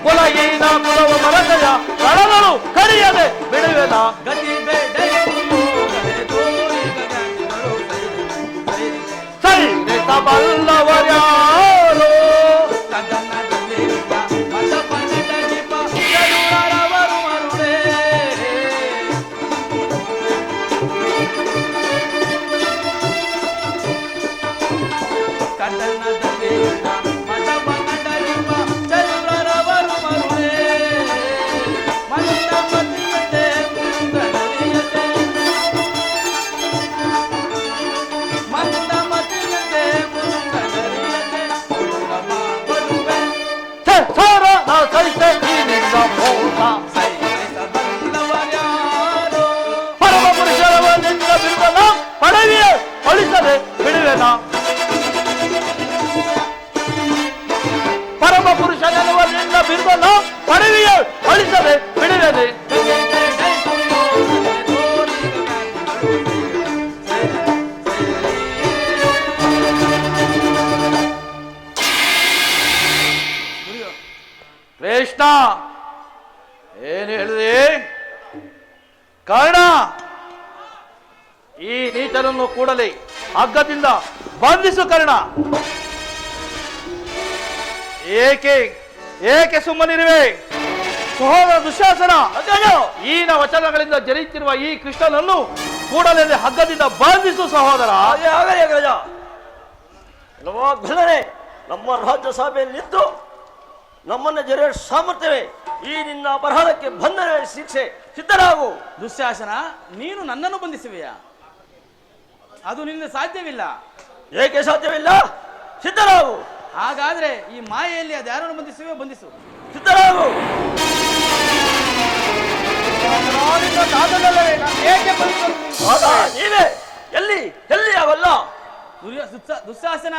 ಕುಲಹೀನ ಕುಲವ ಮರೆತೆಯ ರಣಗಳು ಕರೆಯದೆ ಬಿಡುವೆನ. ಗತಿ ಬೇಡೈಸು ಯೋಧನೆ ತೋರಿ ಗಗನಗಳು ಸೈರನೆ ಸೈರನೆ. ಸೈನಿಕ ಬಲ್ಲವರ್ಯಾರೋ ಕದನದಲ್ಲಿರುವ ಮತಪಂಡಿತ ದೀಪ ಚದುರರವರು ಮರುಳೇ. ಕದನದಲ್ಲಿರುವ ಮತಪಂಡಿತ ದೀಪ ಚದುರರವರು ಮರುಳೇ. ಮಂದ ಮತಿಯತೆ ಮುಂಗನರಿಯತೆ. ಮಂದ ಮತಿಯತೆ ಮುಂಗನರಿಯತೆ. ಕೊಡುಗಮ ಕೊಡುವೆ ಸಾರ ನಾ ಸಹಿತೆ ಈ ನಿನ್ನ ಮೋಸ. ಸೈನಿಸಬಲ್ಲವರ್ಯಾರೋ. ಪರಮ ಪುರುಷರವ ನಿನ್ನ ಬಿರುದನ ಪಡವಿಯೇ ಅಳಿಸದೆ ಬಿಡುವೆನ. ಪರಮ ಪುರುಷನೆನ್ನುವ ನಿನ್ನ ಬಿರುದನ ಪಡವಿಯೇ ಅಳಿಸದೆ ಬಿಡುವೆನೆ. ಕೃಷ್ಣ ಏನ್ ಹೇಳಿದೆ? ಕರ್ಣ ಈ ನೀಚನನ್ನು ಕೂಡಲೇ ಹಗ್ಗದಿಂದ ಬಂಧಿಸು ಕರ್ಣ. ಏಕೆ ಏಕೆ ಸುಮ್ಮನಿರುವೆ ಸಹೋದರ ದುಶ್ಯಾಸನ? ಈನ ವಚನಗಳಿಂದ ಜರಿಯುತ್ತಿರುವ ಈ ಕೃಷ್ಣನನ್ನು ಕೂಡಲೇ ಹಗ್ಗದಿಂದ ಬಂಧಿಸು ಸಹೋದರ. ನಮ್ಮ ರಾಜ್ಯ ಸಭೆಯಲ್ಲಿ ನಿಂತು ನಮ್ಮನ್ನು ಜರಿಯ ಸಾಮರ್ಥ್ಯವೇ ಈ ನಿನ್ನ ಅಪರಾಧಕ್ಕೆ ಬಂಧನ ಶಿಕ್ಷೆ ಸಿದ್ಧರಾಗು. ದುಶ್ಯಾಸನ, ನೀನು ನನ್ನನ್ನು ಬಂಧಿಸುವೆಯಾ? ಅದು ನಿನ್ನ ಸಾಧ್ಯವಿಲ್ಲ. ಏಕೆ ಸಾಧ್ಯವಿಲ್ಲ? ಸಿದ್ಧರಾಗು. ಹಾಗಾದ್ರೆ ಈ ಮಾಯೆಯಲ್ಲಿ ಅದ್ಯಾರನ್ನು ಬಂಧಿಸುವೆ? ಬಂಧಿಸು. ಸಿದ್ಧರಾಗು. ನೀವೇ ಎಲ್ಲಿ ಎಲ್ಲಿ ಅವಲ್ಲ ದುಶ್ಯಾಸನ,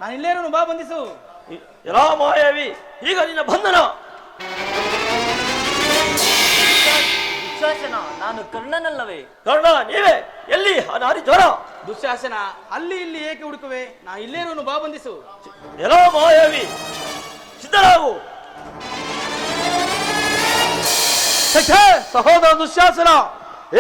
ನಾನು ಇಲ್ಲೇನು, ಬಾ ಬಂಧಿಸು. ಎಲ್ಲ ಮಾಯಾವಿ, ಈಗ ನಿನ್ನ ಬಂಧನ. ದುಶ್ಯಾಸನ, ನಾನು ಕರ್ಣನಲ್ಲವೇ? ಕರ್ಣ ನೀವೇ ಎಲ್ಲಿ ಆ ನಾರಿ ಜ್ವರ? ದುಶ್ಯಾಸನ, ಅಲ್ಲಿ ಇಲ್ಲಿ ಏಕೆ ಹುಡುಕುವೆ? ನಾ ಇಲ್ಲೇನು, ಬಾ ಬಂಧಿಸು. ಎಲ್ಲ ಮಾಯಾವಿ, ಸಿದ್ಧರಾಗು. ಸಹೋದರ ದುಶ್ಯಾಸನ,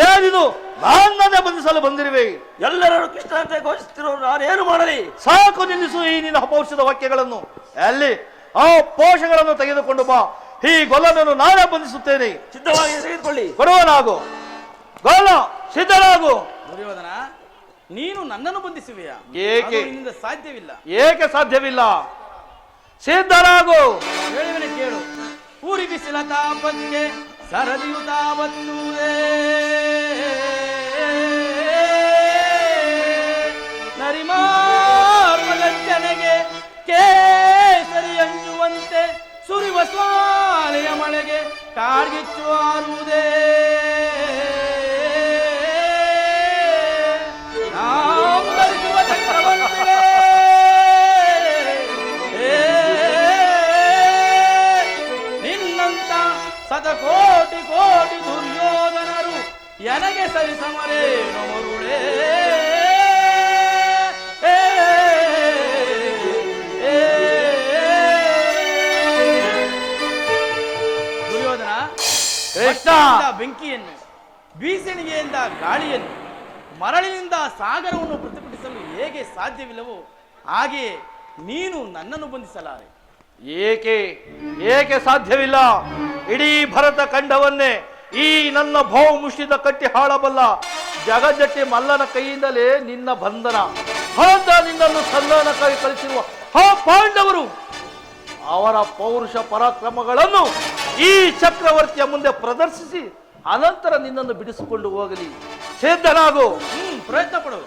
ಏನಿದು? ನನ್ನನ್ನೇ ಬಂಧಿಸಲು ಬಂದಿರುವೆ. ಎಲ್ಲರೂ ಕೃಷ್ಣಂತೆ ಘೋಷಿಸುತ್ತಿರುವರು, ನಾನೇನು ಮಾಡಲಿ? ಸಾಕು, ನಿಲ್ಲಿಸು ಈ ನಿನ್ನ ಅಪೌರುಷದ ವಾಕ್ಯಗಳನ್ನು. ಎಲ್ಲಿ ಆ ಪೋಷಗಳನ್ನು ತೆಗೆದುಕೊಂಡು ಬಾ. ಈ ಗೊಲ್ಲನನ್ನು ನಾನೇ ಬಂಧಿಸುತ್ತೇನೆ. ಸಿದ್ಧವಾಗಿ ತೆಗೆದುಕೊಳ್ಳಿ. ಕೊಡುವನಾಗು. ಗೊಲ್ಲ, ಸಿದ್ಧರಾಗು. ದುರ್ಯೋಧನ, ನೀನು ನನ್ನನ್ನು ಬಂಧಿಸುವೆಯಾ? ಏಕೆ? ನಿನ್ನಿಂದ ಸಾಧ್ಯವಿಲ್ಲ. ಏಕೆ ಸಾಧ್ಯವಿಲ್ಲ? ಸಿದ್ಧರಾಗು. ಹೇಳುವನೆ ಕೇಳು. ಊರಿ ಬಿಸಿಲ ತಾಪಕ್ಕೆ ಸರದಿಯು ತಾವತ್ತುವುದೇ, ನರಿಮಾರ್ಮಗಚ್ಚನೆಗೆ ಕೇಸರಿ ಅಂಜುವಂತೆ ಸುರಿವ ಸ್ವಾಲೆಯ ಮಳೆಗೆ ಕಾಡ್ಗಿಚ್ಚು ಆರುವುದೇ, ನಾಂಬರಿಸುವ ಚಕ್ರವಂತಿಗೆ ನಿನ್ನಂತ ಶತಕೋಟಿ ಕೋಟಿ ದುರ್ಯೋಧನರು ಎನಗೆ ಸರಿ ಸಮರೇನು ಮರುಳೇ. ದುರ್ಯೋಧನ, ಕೃಷ್ಣ, ಬೆಂಕಿಯನ್ನು, ಬೀಸಣಿಗೆಯಿಂದ ಗಾಳಿಯನ್ನು, ಮರಳಿನಿಂದ ಸಾಗರವನ್ನು ಪ್ರತಿಭಟಿಸಲು ಹೇಗೆ ಸಾಧ್ಯವಿಲ್ಲವೋ ಹಾಗೆಯೇ ನೀನು ನನ್ನನ್ನು ಬಂಧಿಸಲಾರೆ. ಏಕೆ ಏಕೆ ಸಾಧ್ಯವಿಲ್ಲ? ಇಡೀ ಭರತ ಖಂಡವನ್ನೇ ಈ ನನ್ನ ಬಹುಮುಷ್ಟಿದ ಕಟ್ಟಿ ಹಾಳಬಲ್ಲ ಜಗಜ್ಜಟ್ಟಿ ಮಲ್ಲನ ಕೈಯಿಂದಲೇ ನಿನ್ನ ಬಂಧನ. ಭರತ ನಿನ್ನನ್ನು ಸಂಧಾನಕ್ಕಾಗಿ ಕಳಿಸಿರುವ ಆ ಪಾಂಡವರು ಅವರ ಪೌರುಷ ಪರಾಕ್ರಮಗಳನ್ನು ಈ ಚಕ್ರವರ್ತಿಯ ಮುಂದೆ ಪ್ರದರ್ಶಿಸಿ ಅನಂತರ ನಿನ್ನನ್ನು ಬಿಡಿಸಿಕೊಂಡು ಹೋಗಲಿ. ಸಿದ್ಧನಾಗು. ಪ್ರಯತ್ನ ಪಡು.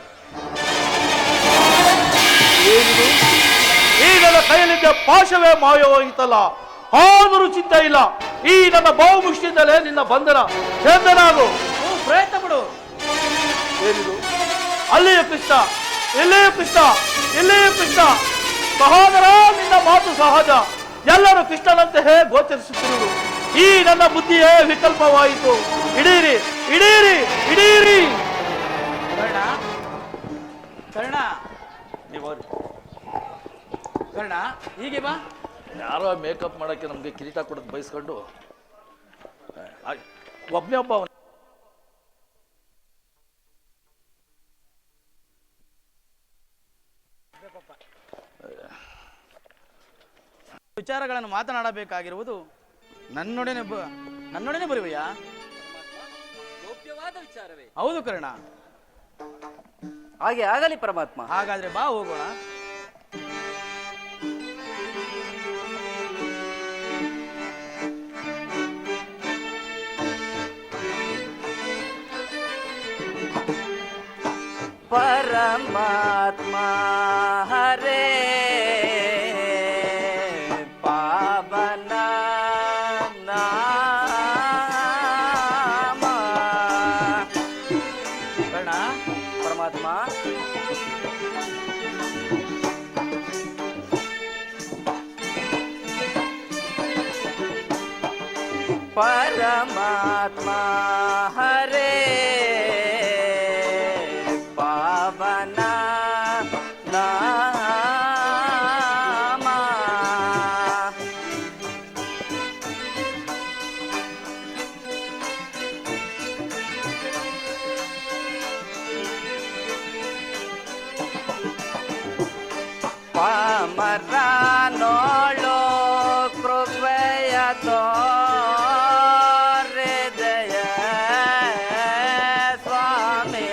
ಏನಿದು? ಈ ನನ್ನ ಕೈಯಲ್ಲಿದ್ದ ಪಾಶವೇ ಮಾಯವಾಯಿತಲ್ಲ, ಆದರೂ ಚಿಂತೆ ಇಲ್ಲ. ಈ ನನ್ನ ಬಹುಮುಷ್ಟಿಯಿಂದಲೇ ನಿನ್ನ ಬಂಧನ. ಸಿದ್ಧನಾಗು. ಪ್ರಯತ್ನ ಪಡು. ಏನಿದು? ಅಲ್ಲಿಯೇ ಕೃಷ್ಣ, ಇಲ್ಲಿಯೇ ಕೃಷ್ಣ, ಇಲ್ಲಿಯೇ ಕೃಷ್ಣ. ಸಹೋದರ, ನಿನ್ನ ಮಾತು ಸಹಜ. ಎಲ್ಲರೂ ಕೃಷ್ಣನಂತೆಯೇ ಗೋಚರಿಸುತ್ತಿರುವುದು. ಈ ನನ್ನ ಬುದ್ಧಿಯೇ ವಿಕಲ್ಪವಾಯಿತು. ಹಿಡೀರಿ, ಹಿಡೀರಿ, ಹಿಡೀರಿ. ಕರ್ಣ, ಕರ್ಣ, ಕರ್ಣ, ಹೀಗೆ ಬಾ. ಯಾರೋ ಮೇಕಪ್ ಮಾಡಕ್ಕೆ ನಮ್ಗೆ ಕಿರೀಟ ಕೊಡೋದು ಬಯಸ್ಕೊಂಡು ಒಬ್ಬನೇ ಒಬ್ಬ. ವಿಚಾರಗಳನ್ನು ಮಾತನಾಡಬೇಕಾಗಿರುವುದು ನನ್ನೊಡನೆ ಬರುವೆಯಾ? ಯೋಗ್ಯವಾದ ವಿಚಾರವೇ. ಹೌದು ಕರ್ಣ. ಹಾಗೆ ಆಗಲಿ ಪರಮಾತ್ಮ. ಹಾಗಾದ್ರೆ ಬಾ, ಹೋಗೋಣ. ಪರಮಾತ್ಮ ಹರೇ ಪಾವನ ನಾಮ. ಕರ್ಣ, ಪರಮಾತ್ಮ, ಪರಮಾತ್ಮ ಹರೇ ಪಾವನ ನಾಮ. ತೋರೆದೆಯ ಸ್ವಾಮಿ.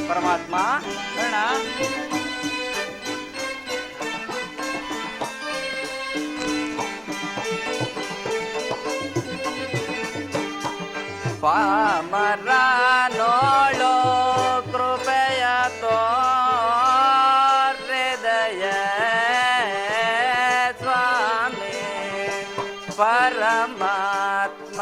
ಪರಮಾತ್ಮ ಅಣ್ಣ ಪಾಮರನೋಳು ಕೃಪೆಯ ತೋರೆದಯ ಸ್ವಾಮಿ. ಪರಮಾತ್ಮ